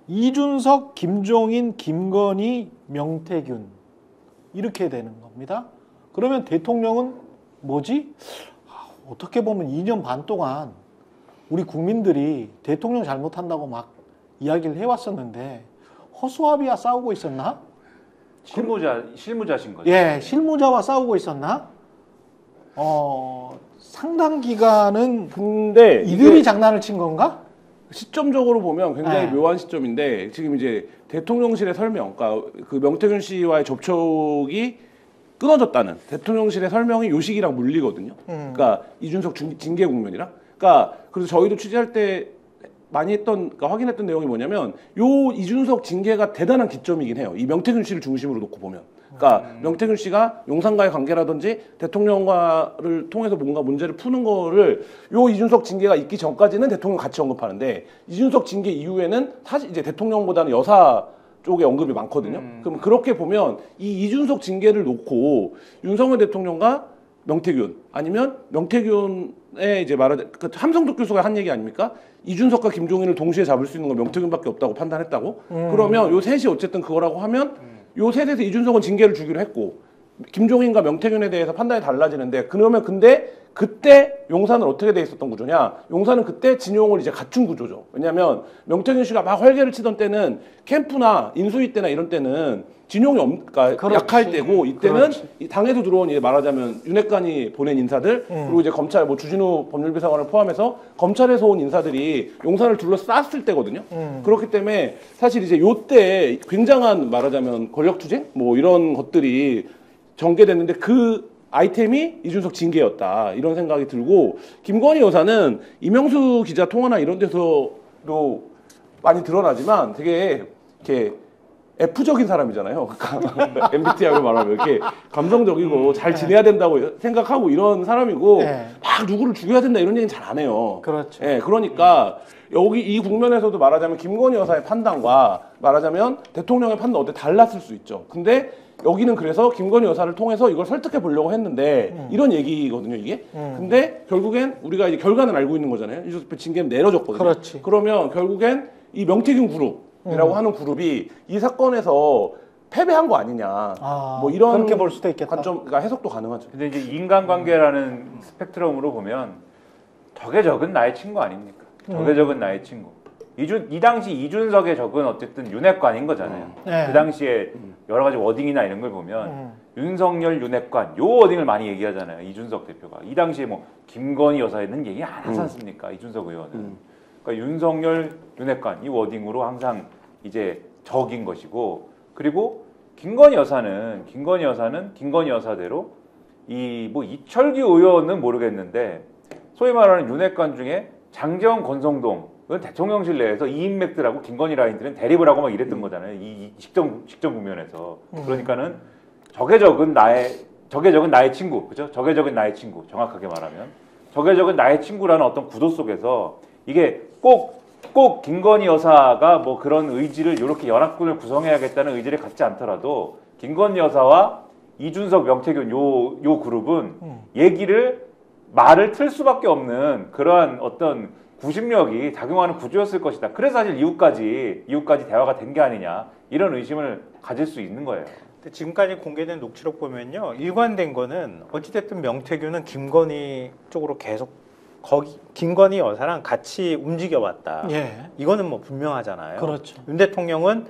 이준석, 김종인, 김건희, 명태균 이렇게 되는 겁니다. 그러면 대통령은 뭐지? 어떻게 보면 2년 반 동안 우리 국민들이 대통령 잘못한다고 막 이야기를 해왔었는데 허수아비와 싸우고 있었나? 실무자신 거죠. 예, 실무자와 싸우고 있었나? 상당 기간은 근데 이들이 장난을 친 건가? 시점적으로 보면 굉장히 네. 묘한 시점인데 지금 이제 대통령실의 설명, 그러니까 그 명태균 씨와의 접촉이 끊어졌다는 대통령실의 설명이 요 시기랑 물리거든요. 그러니까 이준석 징계 국면이랑. 그러니까 그래서 저희도 취재할 때 많이 그러니까 확인했던 내용이 뭐냐면 요 이준석 징계가 대단한 기점이긴 해요. 이 명태균 씨를 중심으로 놓고 보면. 그러니까 명태균 씨가 용산과의 관계라든지 대통령과를 통해서 뭔가 문제를 푸는 거를 요 이준석 징계가 있기 전까지는 대통령 같이 언급하는데 이준석 징계 이후에는 사실 이제 대통령보다는 여사 쪽에 언급이 많거든요. 그럼 그렇게 보면 이 이준석 징계를 놓고 윤석열 대통령과 명태균 아니면 명태균의 이제 말하자 그 함성덕 교수가 한 얘기 아닙니까? 이준석과 김종인을 동시에 잡을 수 있는 건 명태균밖에 없다고 판단했다고. 그러면 요 셋이 어쨌든 그거라고 하면 요 셋에서 이준석은 징계를 주기로 했고 김종인과 명태균에 대해서 판단이 달라지는데 그러면 근데 그때 용산은 어떻게 돼 있었던 구조냐? 용산은 그때 진용을 이제 갖춘 구조죠. 왜냐하면 명태균 씨가 막 활개를 치던 때는 캠프나 인수위 때나 이런 때는 진용이 그러니까 약할 때고 이때는 이 당에서 들어온 이제 말하자면 윤핵관이 보낸 인사들 그리고 이제 검찰 뭐 주진우 법률비서관을 포함해서 검찰에서 온 인사들이 용산을 둘러쌌을 때거든요. 그렇기 때문에 사실 이제 요때 굉장한 말하자면 권력투쟁 뭐 이런 것들이 전개됐는데 그 아이템이 이준석 징계였다 이런 생각이 들고 김건희 여사는 이명수 기자 통화나 이런 데서도 많이 드러나지만 되게 이렇게 F적인 사람이잖아요. 그러니까 MBTI로 말하면 이렇게 감성적이고 잘 지내야 된다고 생각하고 이런 사람이고 막 누구를 죽여야 된다 이런 얘기는 잘 안 해요. 그렇죠. 예, 그러니까 여기 이 국면에서도 말하자면 김건희 여사의 판단과 말하자면 대통령의 판단 어때 달랐을 수 있죠. 근데 여기는 그래서 김건희 여사를 통해서 이걸 설득해 보려고 했는데 이런 얘기거든요, 이게. 근데 결국엔 우리가 이제 결과는 알고 있는 거잖아요. 이준석 징계는 내려졌거든요. 그렇지. 그러면 결국엔 이 명태균 그룹이라고 하는 그룹이 이 사건에서 패배한 거 아니냐. 뭐 이런 그렇게 볼 수도 있겠다. 관점, 그러니까 해석도 가능하죠. 근데 이제 인간관계라는 스펙트럼으로 보면 적의 적은 나의 친구 아닙니까? 적의 적은 나의 친구. 이 당시 이준석의 적은 어쨌든 윤핵관인 거잖아요. 그 당시에 여러 가지 워딩이나 이런 걸 보면 윤석열 윤핵관 요 워딩을 많이 얘기하잖아요. 이준석 대표가. 이 당시에 뭐 김건희 여사에는 얘기 안 하지 않습니까? 이준석 의원은. 그러니까 윤석열 윤핵관 이 워딩으로 항상 이제 적인 것이고 그리고 김건희 여사는 김건희 여사대로 이 뭐 이철규 의원은 모르겠는데 소위 말하는 윤핵관 중에 장제원 권성동 은 대통령실 내에서 이 인맥들하고 김건희 라인들은 대립을 하고 막 이랬던 거잖아요. 이 직전 국면에서. 그러니까는 적의 적은 나의 친구, 그죠? 적의 적은 나의 친구. 정확하게 말하면 적의 적은 나의 친구라는 어떤 구도 속에서 이게 꼭 김건희 여사가 뭐 그런 의지를 이렇게 연합군을 구성해야겠다는 의지를 갖지 않더라도 김건희 여사와 이준석, 명태균 요 그룹은 말을 틀 수밖에 없는 그러한 어떤 구심력이 작용하는 구조였을 것이다. 그래서 사실 이후까지 대화가 된 게 아니냐 이런 의심을 가질 수 있는 거예요. 근데 지금까지 공개된 녹취록 보면요, 일관된 거는 어찌됐든 명태균은 김건희 쪽으로 계속 김건희 여사랑 같이 움직여왔다. 이거는 뭐 분명하잖아요. 그렇죠. 윤 대통령은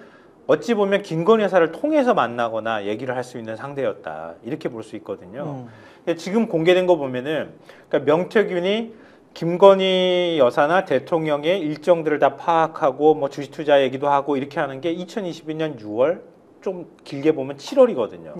어찌 보면 김건희 여사를 통해서 만나거나 얘기를 할 수 있는 상대였다. 이렇게 볼 수 있거든요. 근데 지금 공개된 거 보면은 그러니까 명태균이 김건희 여사나 대통령의 일정들을 다 파악하고 뭐 주식 투자 얘기도 하고 이렇게 하는 게 2022년 6월 좀 길게 보면 7월이거든요.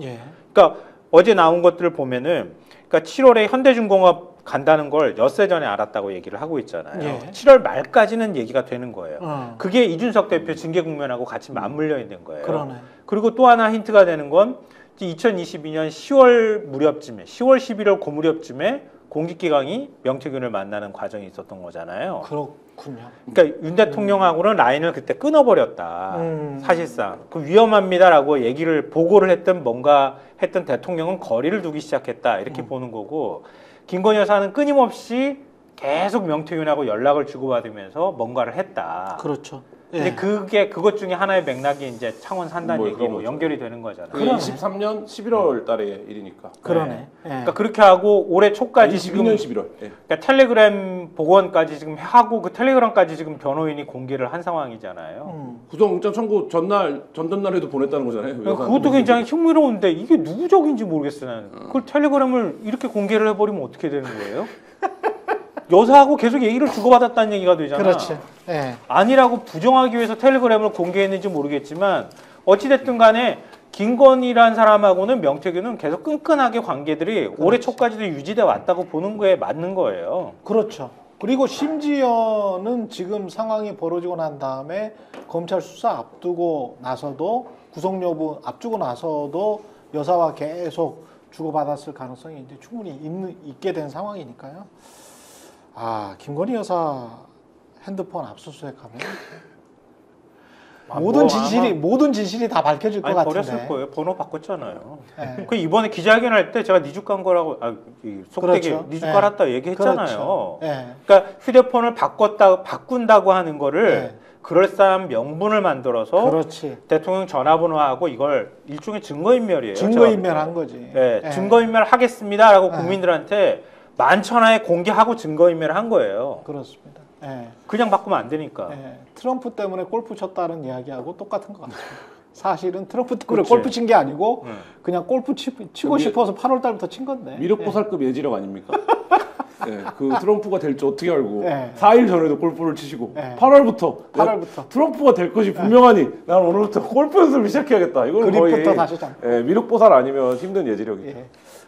그러니까 어제 나온 것들을 보면은 그러니까 7월에 현대중공업 간다는 걸 엿새 전에 알았다고 얘기를 하고 있잖아요. 7월 말까지는 얘기가 되는 거예요. 그게 이준석 대표 징계 국면하고 같이 맞물려 있는 거예요. 그러네. 그리고 또 하나 힌트가 되는 건 2022년 10월 무렵쯤에 10월 11월 그 무렵쯤에 공직기강이 명태균을 만나는 과정이 있었던 거잖아요. 그렇군요. 그러니까 윤 대통령하고는 라인을 그때 끊어버렸다. 사실상 그 위험합니다라고 얘기를 보고를 했던 대통령은 거리를 두기 시작했다. 이렇게 보는 거고 김건희 여사는 끊임없이 계속 명태균하고 연락을 주고받으면서 뭔가를 했다. 그렇죠. 근데 예. 그것 중에 하나의 맥락이 이제 창원 산단 뭐 그런 얘기로 거죠. 연결이 되는 거잖아요. 그게 23년 11월 달의 일이니까. 그러네. 예. 그러니까 그렇게 하고 올해 초까지 지금 22년 11월. 예. 그러니까 텔레그램 복원까지 지금 하고 그 텔레그램까지 지금 변호인이 공개를 한 상황이잖아요. 구속영장 청구 전날에도 보냈다는 거잖아요. 그것도 굉장히 흥미로운데 이게 누구적인지 모르겠어요. 나는. 그걸 텔레그램을 이렇게 공개를 해버리면 어떻게 되는 거예요? 여사하고 계속 얘기를 주고받았다는 얘기가 되잖아. 그렇지. 예. 아니라고 부정하기 위해서 텔레그램을 공개했는지 모르겠지만 어찌됐든 간에 김건희란 사람하고는 명태균은 계속 끈끈하게 관계들이 올해 초까지도 유지돼 왔다고 보는 거에 맞는 거예요. 그렇죠. 그리고 심지어는 지금 상황이 벌어지고 난 다음에 검찰 수사 앞두고 나서도 구속 여부 앞두고 나서도 여사와 계속 주고받았을 가능성이 이제 충분히 있게 된 상황이니까요. 아, 김건희 여사 핸드폰 압수수색하면 모든 진실이 다 밝혀질 것 같은데. 버렸을 거예요. 번호 바꿨잖아요. 예. 그 이번에 기자회견할 때 제가 니죽 간 거라고 속되게 그렇죠. 니죽 예. 깔았다 얘기했잖아요. 그렇죠. 예. 그러니까 휴대폰을 바꾼다고 하는 거를 예. 그럴싸한 명분을 만들어서 그렇지. 대통령 전화번호하고 이걸 일종의 증거인멸이에요. 증거인멸한 거지. 네, 예. 증거인멸 하겠습니다라고 예. 국민들한테 만천하에 공개하고 증거인멸을 한 거예요. 그렇습니다. 예. 그냥 바꾸면 안 되니까. 예. 트럼프 때문에 골프 쳤다는 이야기하고 똑같은 것 같습니다. 사실은 트럼프 때문에 그치. 골프 친 게 아니고 응. 그냥 골프 치고 싶어서 8월 달부터 친 건데. 미륵보살급 예지력 아닙니까? 예, 그 트럼프가 될지 어떻게 알고 예. 4일 전에도 골프를 치시고 예. 8월부터 트럼프가 될 것이 분명하니 난 오늘부터 골프 연습을 시작해야겠다. 이거는 그립부터 거의 다시 잡고. 예, 미륵보살 아니면 힘든 예지력이죠. 예.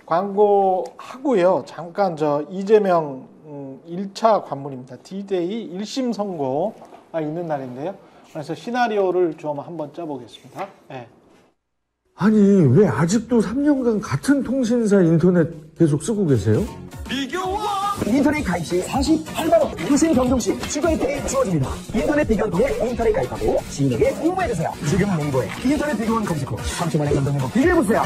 광고하고요. 잠깐 이재명 1차 관문입니다. D-Day 1심 선고가 있는 날인데요. 그래서 시나리오를 좀 한번 짜보겠습니다. 예. 아니 왜 아직도 3년간 같은 통신사 인터넷 계속 쓰고 계세요? 인터넷 가입 시 48만원 무신 경동 시 추가 혜택이 주어집니다. 인터넷 비교원 통해 인터넷 가입하고 지인에게 홍보해주세요. 지금 네이버에 인터넷 비교원 검색 후 30만의 경동 행복 비교해보세요.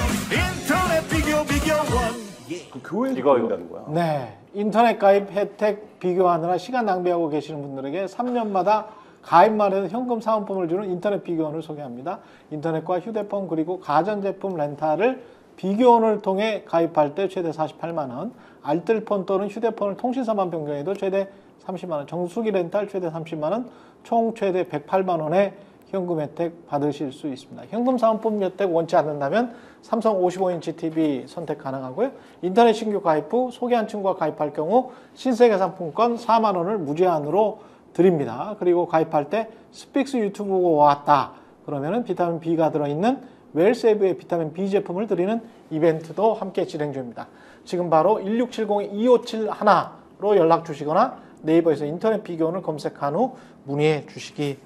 그 교회에서 이거. 보인다는 거야. 네. 인터넷 가입 혜택 비교하느라 시간 낭비하고 계시는 분들에게 3년마다 가입만 해도 현금 사은품을 주는 인터넷 비교원을 소개합니다. 인터넷과 휴대폰 그리고 가전제품 렌탈을 비교원을 통해 가입할 때 최대 48만 원, 알뜰폰 또는 휴대폰을 통신사만 변경해도 최대 30만 원, 정수기 렌탈 최대 30만 원, 총 최대 108만 원의 현금 혜택 받으실 수 있습니다. 현금 사은품 혜택 원치 않는다면 삼성 55인치 TV 선택 가능하고요. 인터넷 신규 가입 후 소개한 친구가 가입할 경우 신세계 상품권 4만 원을 무제한으로 드립니다. 그리고 가입할 때 스픽스 유튜브가 왔다 그러면은 비타민 B가 들어있는 웰세이브의 비타민 B 제품을 드리는 이벤트도 함께 진행 중입니다. 지금 바로 1670-2571로 연락 주시거나 네이버에서 인터넷 비교원을 검색한 후 문의해 주시기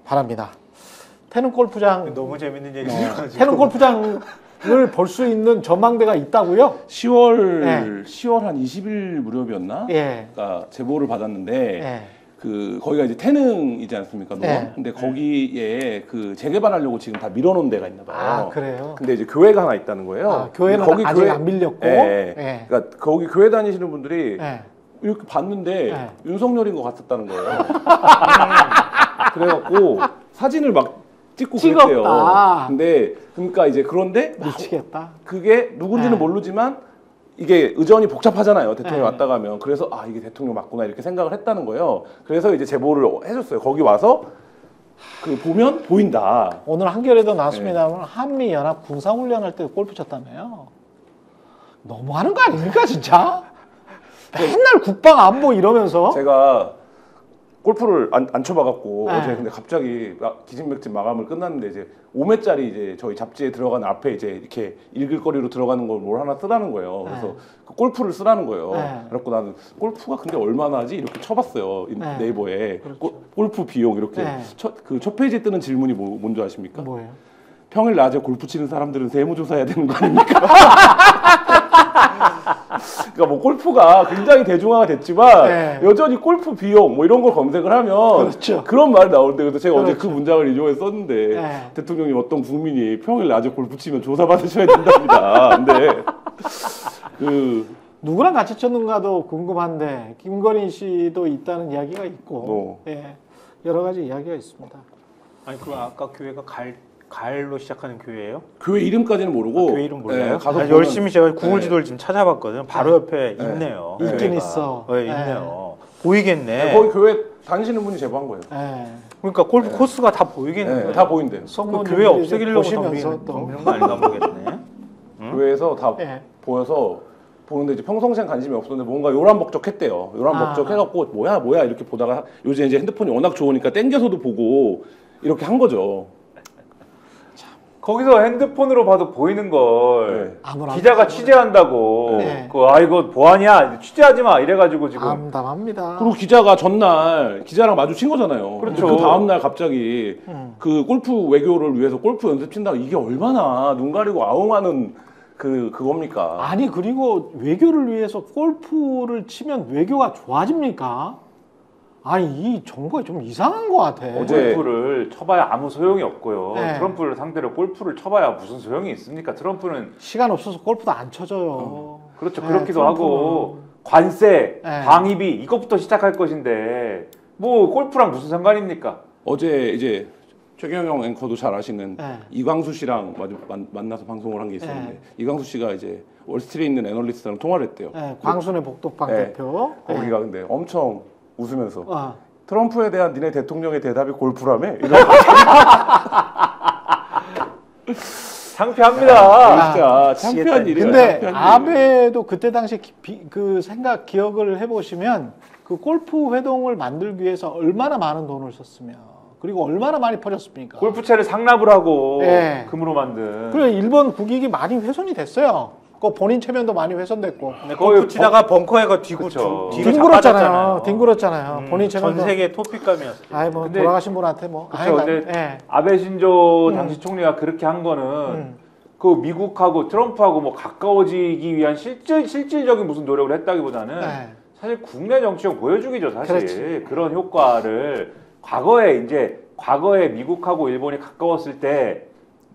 바랍니다. 태릉 골프장 너무 재밌는 얘기죠. 태릉 골프장을 볼 수 있는 전망대가 있다고요? 10월 네. 10월 한 20일 무렵이었나? 예. 그러니까 제보를 받았는데 예. 그 거기가 이제 태릉이지 않습니까? 노원? 네. 근데 거기에 그 재개발하려고 지금 다 밀어놓은 데가 있나 봐요. 아, 그래요? 근데 이제 교회가 하나 있다는 거예요. 아, 교회는 거기 아직 안 밀렸고. 예. 예. 그러니까 거기 교회 다니시는 분들이 예. 이렇게 봤는데 네. 윤석열인 것 같았다는 거예요. 그래갖고 사진을 막 찍고 찍었다. 그랬대요. 근데 그러니까 이제 그런데 미치겠다. 그게 누군지는 네. 모르지만 이게 의전이 복잡하잖아요. 대통령이 네. 왔다 가면. 그래서 아 이게 대통령 맞구나 이렇게 생각을 했다는 거예요. 그래서 이제 제보를 해줬어요. 거기 와서 그 보면 보인다. 오늘 한겨레도 나왔습니다만 한미연합 군사훈련할 때 골프 쳤다며요. 너무하는 거 아닙니까 진짜? 맨날 국방 안보 이러면서 제가 골프를 안 쳐봐갖고 네. 어제 근데 갑자기 기진맥진 마감을 끝났는데 이제 5매짜리 이제 저희 잡지에 들어가는 앞에 이제 이렇게 읽을 거리로 들어가는 걸 뭘 하나 쓰라는 거예요. 그래서 네. 그 골프를 쓰라는 거예요. 네. 그래갖고 나는 골프가 근데 얼마나 하지 이렇게 쳐봤어요. 네. 네이버에 그렇죠. 골프 비용 이렇게 네. 첫 페이지에 뜨는 질문이 뭔지 아십니까? 뭐예요? 평일 낮에 골프 치는 사람들은 세무조사해야 되는 거 아닙니까? 그러니까 뭐 골프가 굉장히 대중화가 됐지만 네. 여전히 골프 비용 뭐 이런 걸 검색을 하면 그렇죠. 그런 말이 나오는데 그래서 제가 어제 그렇죠. 그 문장을 인용해서 썼는데 네. 대통령님 어떤 국민이 평일 낮에 골프 치면 조사 받으셔야 된답니다. 근데 그 누구랑 같이 쳤는가도 궁금한데 김건희 씨도 있다는 이야기가 있고 예, 여러 가지 이야기가 있습니다. 아니 그럼 아까 교회가 가을로 시작하는 교회예요? 교회 이름까지는 모르고 교회 이름 몰라요? 예, 가서 열심히 제가 구글 지도를 지금 찾아봤거든요. 바로 옆에 있네요. 있긴 교회가. 있어. 네, 있네요. 보이겠네. 거기 교회 다니시는 분이 제보한 거예요. 예. 그러니까 골프 코스가 다 보이겠네. 다 보인대요. 그 교회 없애기려고 보시면서 또 덤비는 거 아닌가 모르겠네. 교회에서 다 예. 보여서 보는데 이제 평상시엔 관심이 없었는데 뭔가 요란벅적했대요. 요란벅적해갖고 뭐야 이렇게 보다가 요즘 이제 핸드폰이 워낙 좋으니까 땡겨서도 보고 이렇게 한 거죠. 거기서 핸드폰으로 봐도 보이는 걸 아무나 기자가 취재한다고 네. 이거 뭐하냐 취재하지 마 이래가지고 지금 암담합니다. 그리고 기자가 전날 기자랑 마주친 거잖아요. 그렇죠. 그 다음날 갑자기 그 골프 외교를 위해서 골프 연습 친다고 이게 얼마나 눈 가리고 아웅하는 그겁니까? 아니 그리고 외교를 위해서 골프를 치면 외교가 좋아집니까? 아니 이 정부가 좀 이상한 것 같아. 골프를 쳐봐야 아무 소용이 없고요. 네. 트럼프를 상대로 골프를 쳐봐야 무슨 소용이 있습니까? 트럼프는 시간 없어서 골프도 안 쳐져요. 그렇죠. 네, 그렇기도 트럼프는. 하고 관세, 네. 방위비 이것부터 시작할 것인데 뭐 골프랑 무슨 상관입니까? 어제 이제 최경영 앵커도 잘 아시는 네. 이광수 씨랑 만나서 방송을 한 게 있었는데 네. 이광수 씨가 이제 월스트리트에 있는 애널리스트랑 통화를 했대요. 네, 광순의 복덕방 네. 대표. 거기가 근데 엄청 웃으면서 아, 트럼프에 대한 니네 대통령의 대답이 골프라며? 이런 창피합니다. 진짜 창피한 일이에요. 근데 창피한 일. 아베도 그때 당시 그 생각 기억을 해보시면 그 골프 회동을 만들기 위해서 얼마나 많은 돈을 썼으며 그리고 얼마나 많이 퍼졌습니까? 골프채를 상납을 하고 네. 금으로 만든. 그래 일본 국익이 많이 훼손이 됐어요. 그 본인 체면도 많이 훼손됐고 근데 골프 치다가 벙커에가 뒤로 그쵸. 딩굴었잖아요. 딩굴었잖아요. 본인 전 체면도. 세계 토픽감이었어요. 아이 뭐 근데- 돌아가신 분한테 뭐. 그쵸. 아이, 근데 예. 아베 신조 당시 총리가 그렇게 한 거는 그 미국하고 트럼프하고 뭐 가까워지기 위한 실질적인 무슨 노력을 했다기보다는 네. 사실 국내 정치력 보여주기죠, 사실. 그렇지. 그런 효과를 과거에 미국하고 일본이 가까웠을 때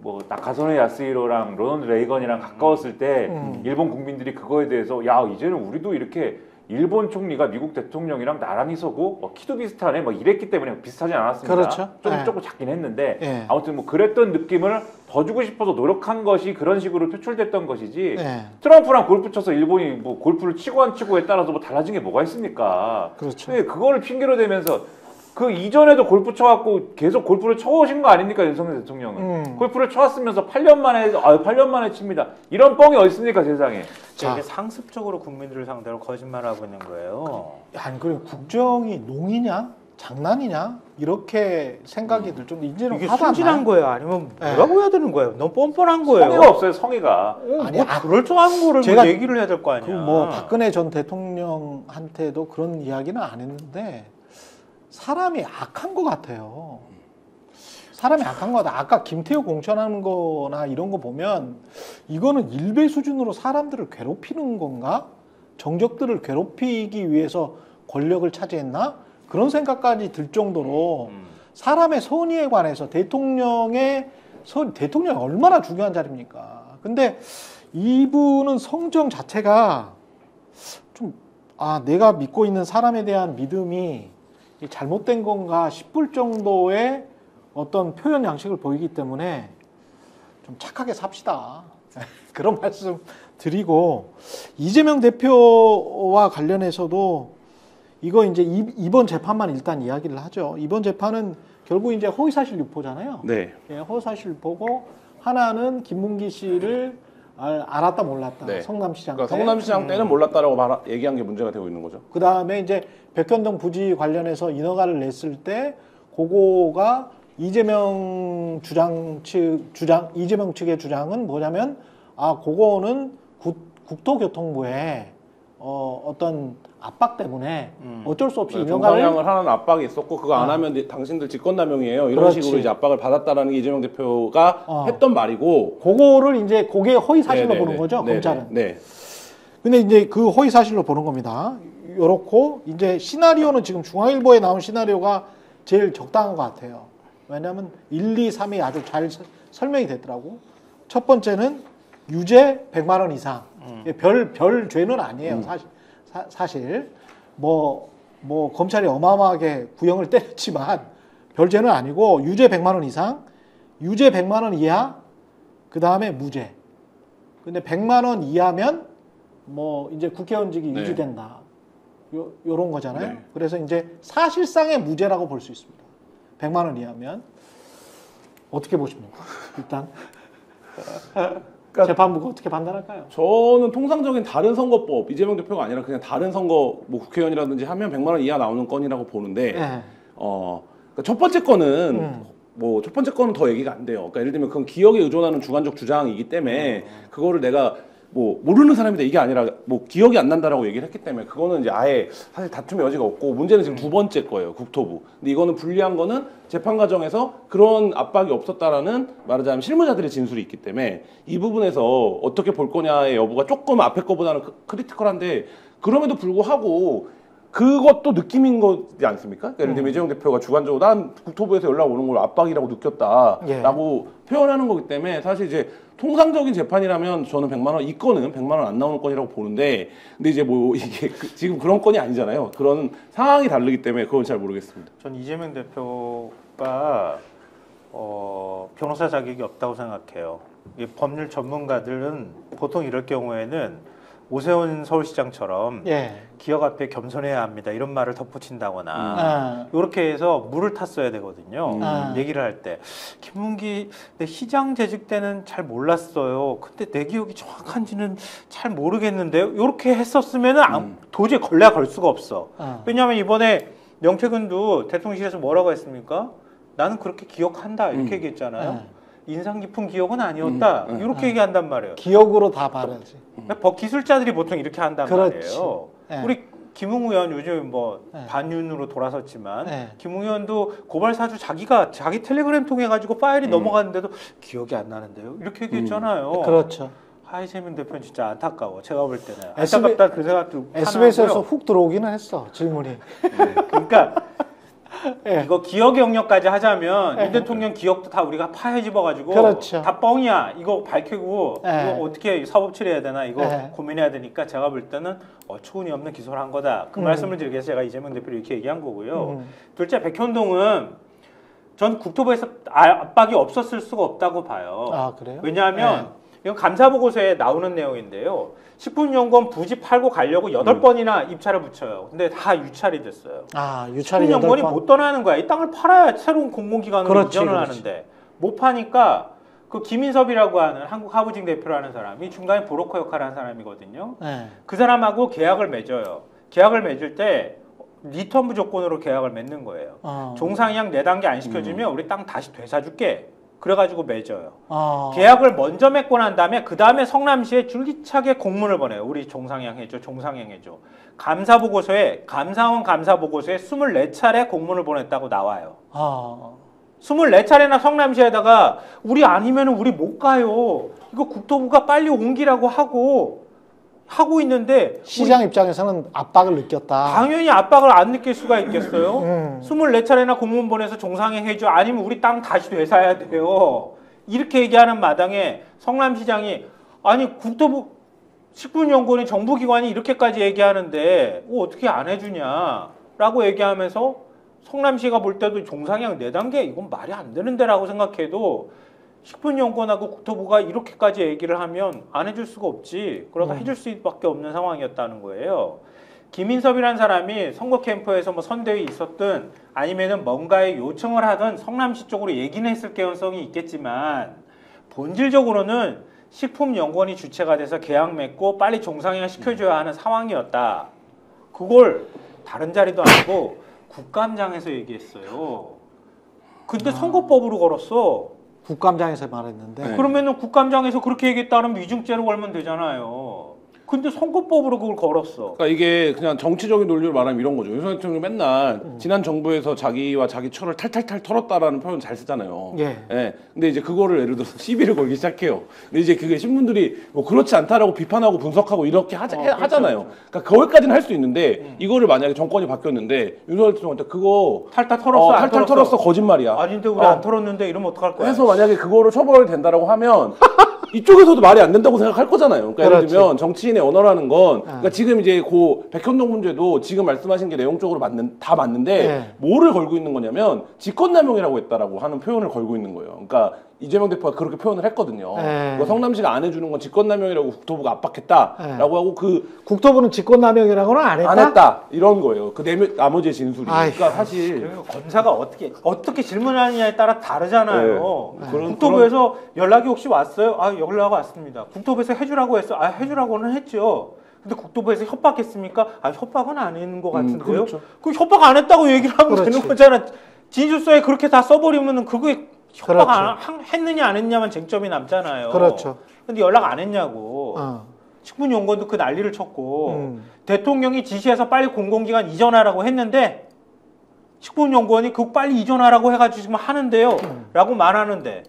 뭐 나카소네 야스히로랑 로널드 레이건이랑 가까웠을 때 일본 국민들이 그거에 대해서 야 이제는 우리도 이렇게 일본 총리가 미국 대통령이랑 나란히 서고 키도 비슷하네 뭐 이랬기 때문에 비슷하지 않았습니다. 그렇죠. 네. 조금 작긴 했는데 네. 아무튼 뭐 그랬던 느낌을 더 주고 싶어서 노력한 것이 그런 식으로 표출됐던 것이지 네. 트럼프랑 골프 쳐서 일본이 뭐 골프를 치고 안 치고에 따라서 뭐 달라진 게 뭐가 있습니까? 그렇죠. 근데 그거를 핑계로 대면서 그 이전에도 골프 쳐갖고 계속 골프를 쳐오신 거 아닙니까 윤석열 대통령은 골프를 쳐왔으면서 8년 만에 칩니다. 이런 뻥이 어디 있습니까 세상에? 자. 이게 상습적으로 국민들을 상대로 거짓말하고 있는 거예요. 아니 그리고 국정이 농이냐 장난이냐 이렇게 생각이 들 정도 이제는 이게 화도 안 순진한 나요. 거예요? 아니면 네. 뭐라고 해야 되는 거예요? 너무 뻔뻔한 거예요. 성의가 없어요 성의가. 아니, 뭐 그럴 줄 아는 거를 제가 뭐 얘기를 해야 될 거 아니야. 그 뭐 박근혜 전 대통령한테도 그런 이야기는 안 했는데 사람이 악한 것 같아요. 사람이 악한 것 같아. 아까 김태호 공천하는 거나 이런 거 보면 이거는 일배 수준으로 사람들을 괴롭히는 건가? 정적들을 괴롭히기 위해서 권력을 차지했나? 그런 생각까지 들 정도로 사람의 선의에 관해서 대통령이 얼마나 중요한 자리입니까? 근데 이분은 성정 자체가 좀 내가 믿고 있는 사람에 대한 믿음이 잘못된 건가 싶을 정도의 어떤 표현 양식을 보이기 때문에 좀 착하게 삽시다. 그런 말씀 드리고 이재명 대표와 관련해서도 이거 이제 이번 재판만 일단 이야기를 하죠. 이번 재판은 결국 이제 허위사실 유포잖아요. 네. 예, 허위사실 유포고 하나는 김문기 씨를 알았다 몰랐다. 네. 성남시장 그러니까 때. 성남시장 때는 몰랐다라고 얘기한 게 문제가 되고 있는 거죠. 그 다음에 이제 백현동 부지 관련해서 인허가를 냈을 때 그거가 이재명 측의 주장은 뭐냐면 그거는 국토교통부의 어떤 압박 때문에 어쩔 수 없이 인허가를 정상향을 하는 압박이 있었고 그거 안 하면 당신들 직권남용이에요. 이런 그렇지. 식으로 이제 압박을 받았다라는 게 이재명 대표가 했던 말이고 그거를 이제 그게 허위 사실로 네네네. 보는 거죠, 네네. 검찰은. 네. 근데 이제 그 허위 사실로 보는 겁니다. 요렇고 이제 시나리오는 지금 중앙일보에 나온 시나리오가 제일 적당한 것 같아요. 왜냐하면 1, 2, 3이 아주 잘 설명이 됐더라고. 첫 번째는 유죄 100만 원 이상. 별 죄는 아니에요. 사실 뭐 검찰이 어마어마하게 구형을 때렸지만 별 죄는 아니고 유죄 100만 원 이상, 유죄 100만 원 이하, 그 다음에 무죄. 근데 100만 원 이하면 뭐 이제 국회의원직이 네. 유지된다. 요런 거잖아요. 네. 그래서 이제 사실상의 무죄라고 볼 수 있습니다. 100만 원 이하면 어떻게 보십니까? 일단 재판부가 어떻게 판단할까요? 저는 통상적인 다른 선거법, 이재명 대표가 아니라 그냥 다른 선거, 뭐 국회의원이라든지 하면 100만 원 이하 나오는 건이라고 보는데, 네. 그러니까 첫 번째 거는 뭐 첫 번째 거는 더 얘기가 안 돼요. 그러니까 예를 들면 그건 기억에 의존하는 주관적 주장이기 때문에 그거를 내가 뭐 모르는 사람이다 이게 아니라 뭐 기억이 안 난다라고 얘기를 했기 때문에 그거는 이제 아예 사실 다툼의 여지가 없고 문제는 지금 두 번째 거예요. 국토부. 근데 이거는 불리한 거는 재판 과정에서 그런 압박이 없었다라는 말하자면 실무자들의 진술이 있기 때문에 이 부분에서 어떻게 볼 거냐의 여부가 조금 앞에 거보다는 크리티컬한데 그럼에도 불구하고 그것도 느낌인 거지 않습니까? 그러니까 예를 들면 이재명 대표가 주관적으로 난 국토부에서 연락 오는 걸 압박이라고 느꼈다라고 표현하는 거기 때문에 사실 이제 통상적인 재판이라면 저는 100만 원, 이 건은 100만 원 안 나오는 건이라고 보는데 근데 이제 뭐 이게 지금 그런 건이 아니잖아요. 그런 상황이 다르기 때문에 그건 잘 모르겠습니다. 전 이재명 대표가 변호사 자격이 없다고 생각해요. 이 법률 전문가들은 보통 이럴 경우에는 오세훈 서울시장처럼 기억 앞에 겸손해야 합니다. 이런 말을 덧붙인다거나 이렇게 해서 물을 탔어야 되거든요. 얘기를 할 때. 김문기 내 시장 재직 때는 잘 몰랐어요. 근데 내 기억이 정확한지는 잘 모르겠는데요. 이렇게 했었으면 도저히 걸려야 걸 수가 없어. 왜냐하면 이번에 명태균도 대통령실에서 뭐라고 했습니까? 나는 그렇게 기억한다 이렇게 얘기했잖아요. 인상 깊은 기억은 아니었다. 이렇게 얘기한단 말이에요. 기억으로 다 말하지. 법 기술자들이 보통 이렇게 한단 그렇지. 말이에요. 네. 우리 김웅 의원 요즘 뭐 반윤으로 돌아섰지만 김웅 의원도 고발 사주 자기 텔레그램 통해 가지고 파일이 넘어갔는데도 기억이 안 나는데요. 이렇게 얘기했잖아요. 그렇죠. 이재명 대표는 진짜 안타까워. 제가 볼 때는 안타깝다 그 생각도 SBS에서 훅 들어오기는 했어 질문이. 그러니까 이거 기억 영역까지 하자면 윤 대통령 기억도 다 우리가 파헤집어가지고 그렇죠. 다 뻥이야. 이거 밝히고 이거 어떻게 사법 처리해야 되나 이거 고민해야 되니까 제가 볼 때는 어처구니 없는 기소를 한 거다. 그 말씀을 드리기 위해서 제가 이재명 대표를 이렇게 얘기한 거고요. 둘째 백현동은 전 국토부에서 압박이 없었을 수가 없다고 봐요. 아 그래요? 왜냐하면 이건 감사보고서에 나오는 내용인데요. 식품연구원 부지 팔고 가려고 8번이나 입찰을 붙여요. 근데 다 유찰이 됐어요. 유찰이 식품연구원이 못 떠나는 거야. 이 땅을 팔아야 새로운 공공기관으로 이전을 하는데 못 파니까 그 김인섭이라고 하는 한국 하우징 대표라는 사람이 중간에 브로커 역할을 한 사람이거든요. 그 사람하고 계약을 맺어요. 계약을 맺을 때 리턴부 조건으로 계약을 맺는 거예요. 종상이양 4단계 안 시켜주면 우리 땅 다시 되사줄게. 그래가지고 맺어요. 계약을 먼저 맺고 난 다음에 그 다음에 성남시에 줄기차게 공문을 보내요. 우리 종상향 해줘, 종상향 해줘. 감사원 감사보고서에 24차례 공문을 보냈다고 나와요. 24차례나 성남시에다가 우리 아니면 우리 못 가요. 이거 국토부가 빨리 옮기라고 하고 있는데 시장 입장에서는 압박을 느꼈다. 당연히 압박을 안 느낄 수가 있겠어요. 24차례나 공문 보내서 종상에 해줘. 아니면 우리 땅 다시 되사야 돼요. 이렇게 얘기하는 마당에 성남시장이 아니 국토부 식품연구원이 정부기관이 이렇게까지 얘기하는데 어떻게 안 해주냐라고 얘기하면서 성남시가 볼 때도 종상향 4단계 이건 말이 안 되는데 라고 생각해도 식품연구원하고 국토부가 이렇게까지 얘기를 하면 안 해줄 수가 없지. 그러다 해줄 수밖에 없는 상황이었다는 거예요. 김인섭이라는 사람이 선거 캠프에서 뭐 선대위 있었든 아니면은 뭔가에 요청을 하든 성남시 쪽으로 얘기는 했을 가능성이 있겠지만 본질적으로는 식품연구원이 주체가 돼서 계약 맺고 빨리 종상향 시켜줘야 하는 상황이었다. 그걸 다른 자리도 아니고 국감장에서 얘기했어요. 근데 선거법으로 걸었어. 국감장에서 말했는데. 그러면은 국감장에서 그렇게 얘기했다면 위증죄로 걸면 되잖아요. 근데 선거법으로 그걸 걸었어. 그러니까 이게 그냥 정치적인 논리로 말하면 이런 거죠. 윤석열 대통령이 맨날 지난 정부에서 자기와 자기 철을 탈탈탈 털었다라는 표현 잘 쓰잖아요. 예. 근데 이제 그거를 예를 들어서 시비를 걸기 시작해요. 근데 이제 그게 신문들이 뭐 그렇지 않다라고 비판하고 분석하고 이렇게 하잖아요. 그러니까 거기까지는 할 수 있는데 이거를 만약에 정권이 바뀌었는데 윤석열 대통령한테 그거 탈탈 털었어. 탈탈 털었어 거짓말이야. 아닌데 우리 안 털었는데 이러면 어떡할 거야? 해서 만약에 그거를 처벌이 된다라고 하면 이쪽에서도 말이 안 된다고 생각할 거잖아요. 그러니까 예를 그렇지. 들면 정치인의 언어라는 건 그러니까 지금 이제 고 백현동 문제도 지금 말씀하신 게 내용적으로 다 맞는데 네. 뭐를 걸고 있는 거냐면 직권남용이라고 했다라고 하는 표현을 걸고 있는 거예요. 그러니까 이재명 대표가 그렇게 표현을 했거든요. 네. 그러니까 성남시가 안 해주는 건 직권남용이라고 국토부가 압박했다라고 네. 하고 그 국토부는 직권남용이라고는 안 했다. 안 했다 이런 거예요. 그 나머지의 진술이. 아이고. 그러니까 사실 그리고 검사가 어떻게 질문하느냐에 따라 다르잖아요. 네. 국토부에서 연락이 혹시 왔어요? 아, 연락 왔습니다. 국토부에서 해주라고 했어? 아, 해주라고는 했죠. 근데 국토부에서 협박했습니까? 아, 협박은 안 했는 것 같은데요. 그렇죠. 그 협박 안 했다고 얘기를 하면 그렇지. 되는 거잖아. 진술서에 그렇게 다 써버리면은 그게 협박 그렇죠. 했느냐 안 했냐만 쟁점이 남잖아요. 그렇죠. 근데 연락 안 했냐고. 어. 식품연구원도 그 난리를 쳤고 대통령이 지시해서 빨리 공공기관 이전하라고 했는데 식품연구원이 그거 빨리 이전하라고 해가지고 지금 하는데요 라고 말하는데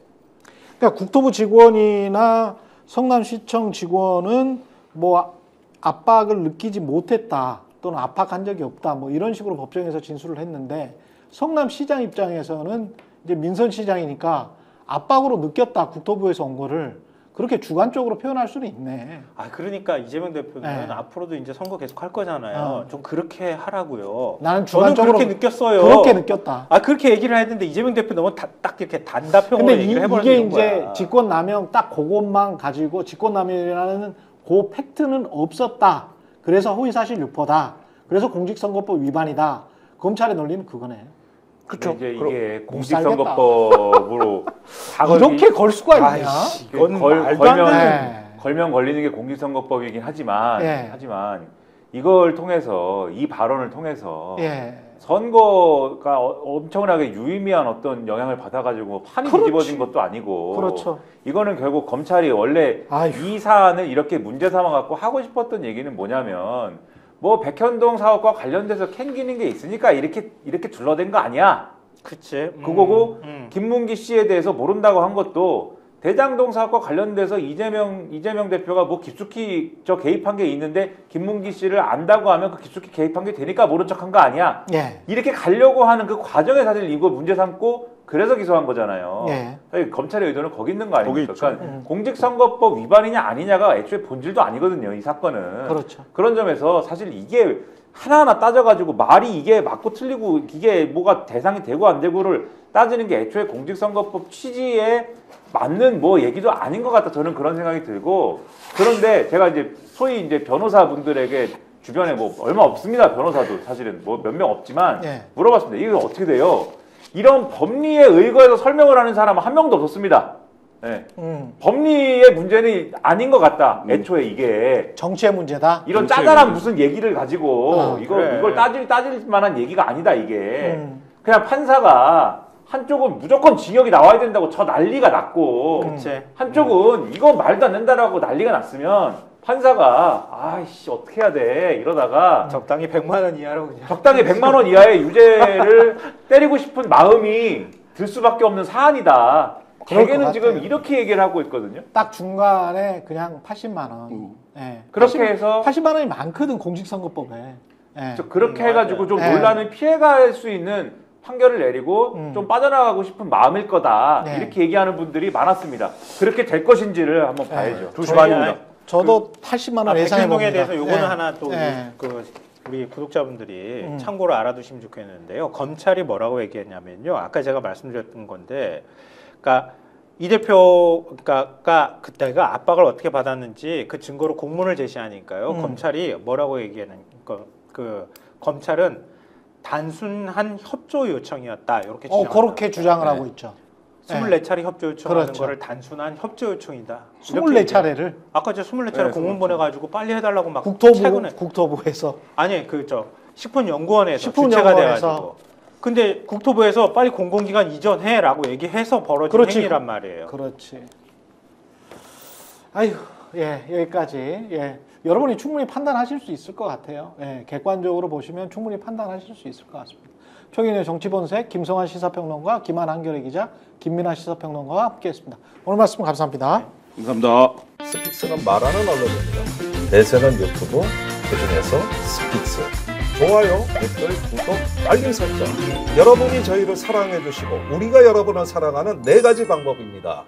그러니까 국토부 직원이나 성남시청 직원은 뭐 압박을 느끼지 못했다 또는 압박한 적이 없다 뭐 이런 식으로 법정에서 진술을 했는데 성남시장 입장에서는 이제 민선시장이니까 압박으로 느꼈다 국토부에서 온 거를 그렇게 주관적으로 표현할 수는 있네. 아 그러니까 이재명 대표는 네. 앞으로도 이제 선거 계속 할 거잖아요. 좀 그렇게 하라고요. 나는 저는 주관적으로 그렇게 느꼈어요. 그렇게 느꼈다. 아 그렇게 얘기를 했는데 이재명 대표 너무 딱 이렇게 단답형으로 근데 얘기를 해버리는 이게 이제 거야. 직권남용 딱 그것만 가지고 직권남용이라는 그 팩트는 없었다. 그래서 허위사실 유포다. 그래서 공직선거법 위반이다. 검찰의 논리는 그거네. 그렇죠. 이제 그럼 이게 못 공직선거법으로 다 이렇게 걸 수가 있냐? 이건 말도 안 되는. 네. 걸면 걸리는 게 공직선거법이긴 하지만 예. 이걸 통해서 이 발언을 통해서 예. 선거가 엄청나게 유의미한 어떤 영향을 받아가지고 판이 그렇지. 뒤집어진 것도 아니고 그렇죠. 이거는 결국 검찰이 원래 아휴. 이 사안을 이렇게 문제 삼아갖고 하고 싶었던 얘기는 뭐냐면 뭐 백현동 사업과 관련돼서 캥기는 게 있으니까 이렇게 둘러댄 거 아니야. 그치. 그거고 김문기 씨에 대해서 모른다고 한 것도 대장동 사업과 관련돼서 이재명 대표가 뭐 깊숙이 개입한 게 있는데 김문기 씨를 안다고 하면 그 깊숙이 개입한 게 되니까 모른 척한 거 아니야. 예. 이렇게 가려고 하는 그 과정에 사실 이거 문제 삼고 그래서 기소한 거잖아요. 예. 사실 검찰의 의도는 거기 있는 거 거기 아닙니까? 있죠. 그러니까 공직선거법 위반이냐 아니냐가 애초에 본질도 아니거든요. 이 사건은. 그렇죠. 그런 점에서 사실 이게 하나하나 따져가지고 말이 이게 맞고 틀리고 이게 뭐가 대상이 되고 안 되고를 따지는 게 애초에 공직선거법 취지에 맞는 뭐 얘기도 아닌 것 같다. 저는 그런 생각이 들고 그런데 제가 이제 소위 이제 변호사분들에게 주변에 뭐 얼마 없습니다. 변호사도 사실은 뭐 몇 명 없지만 예. 물어봤습니다. 이게 어떻게 돼요? 이런 법리에 의거해서 설명을 하는 사람은 한 명도 없었습니다. 네. 법리의 문제는 아닌 것 같다. 애초에 이게 정치의 문제다. 이런 정치의 짜잘한 문제. 무슨 얘기를 가지고 그래. 이걸 따질 만한 얘기가 아니다 이게. 그냥 판사가 한쪽은 무조건 징역이 나와야 된다고 저 난리가 났고 그치. 한쪽은 이거 말도 안 된다라고 난리가 났으면 판사가 아이씨 어떻게 해야 돼 이러다가 적당히 100만 원 이하로 그냥. 적당히 100만 원 이하의 유죄를 때리고 싶은 마음이 들 수밖에 없는 사안이다. 그럴 대개는 것 지금 같아요. 이렇게 얘기를 하고 있거든요. 딱 중간에 그냥 80만 원. 예. 그렇게 해서 80만 원이 많거든 공직선거법에. 예. 그래서 그렇게 해가지고 좀 네. 논란을 피해갈 수 있는 판결을 내리고 좀 빠져나가고 싶은 마음일 거다. 네. 이렇게 얘기하는 분들이 많았습니다. 그렇게 될 것인지를 한번 봐야죠. 조심 아닙니다. 저도 80만 원 예상해 봅니다. 백현동에 대해서 요거는 예. 하나 또 예. 우리 구독자분들이 참고로 알아두시면 좋겠는데요. 검찰이 뭐라고 얘기했냐면요. 아까 제가 말씀드렸던 건데, 그러니까 이 대표가 그때가 압박을 어떻게 받았는지 그 증거로 공문을 제시하니까요. 검찰이 뭐라고 얘기하는 그 검찰은 단순한 협조 요청이었다. 이렇게 그렇게 주장을 하고 있죠. 24차례 협조 요청하는 그렇죠. 거를 단순한 협조 요청이다. 24차례를 아까 저 24차례 네, 공문 보내가지고 빨리 해달라고 막 최근에 국토부에서 아니 식품연구원에서 식품연구원에서. 주체가 돼가지고 근데 국토부에서 빨리 공공기관 이전해라고 얘기해서 벌어진 그렇지. 행위란 말이에요. 그렇지. 아휴, 예, 여기까지. 예. 여러분이 충분히 판단하실 수 있을 것 같아요. 예, 객관적으로 보시면 충분히 판단하실 수 있을 것 같습니다. 최근의 정치본색 김성환 시사평론가, 김한 한겨레 기자, 김민아 시사평론가와 함께했습니다. 오늘 말씀 감사합니다. 감사합니다. 스픽스는 말하는 언론입니다. 대세는 유튜브, 그중에서 스픽스. 좋아요, 댓글, 구독, 알림 설정. 여러분이 저희를 사랑해 주시고 우리가 여러분을 사랑하는 4가지 방법입니다.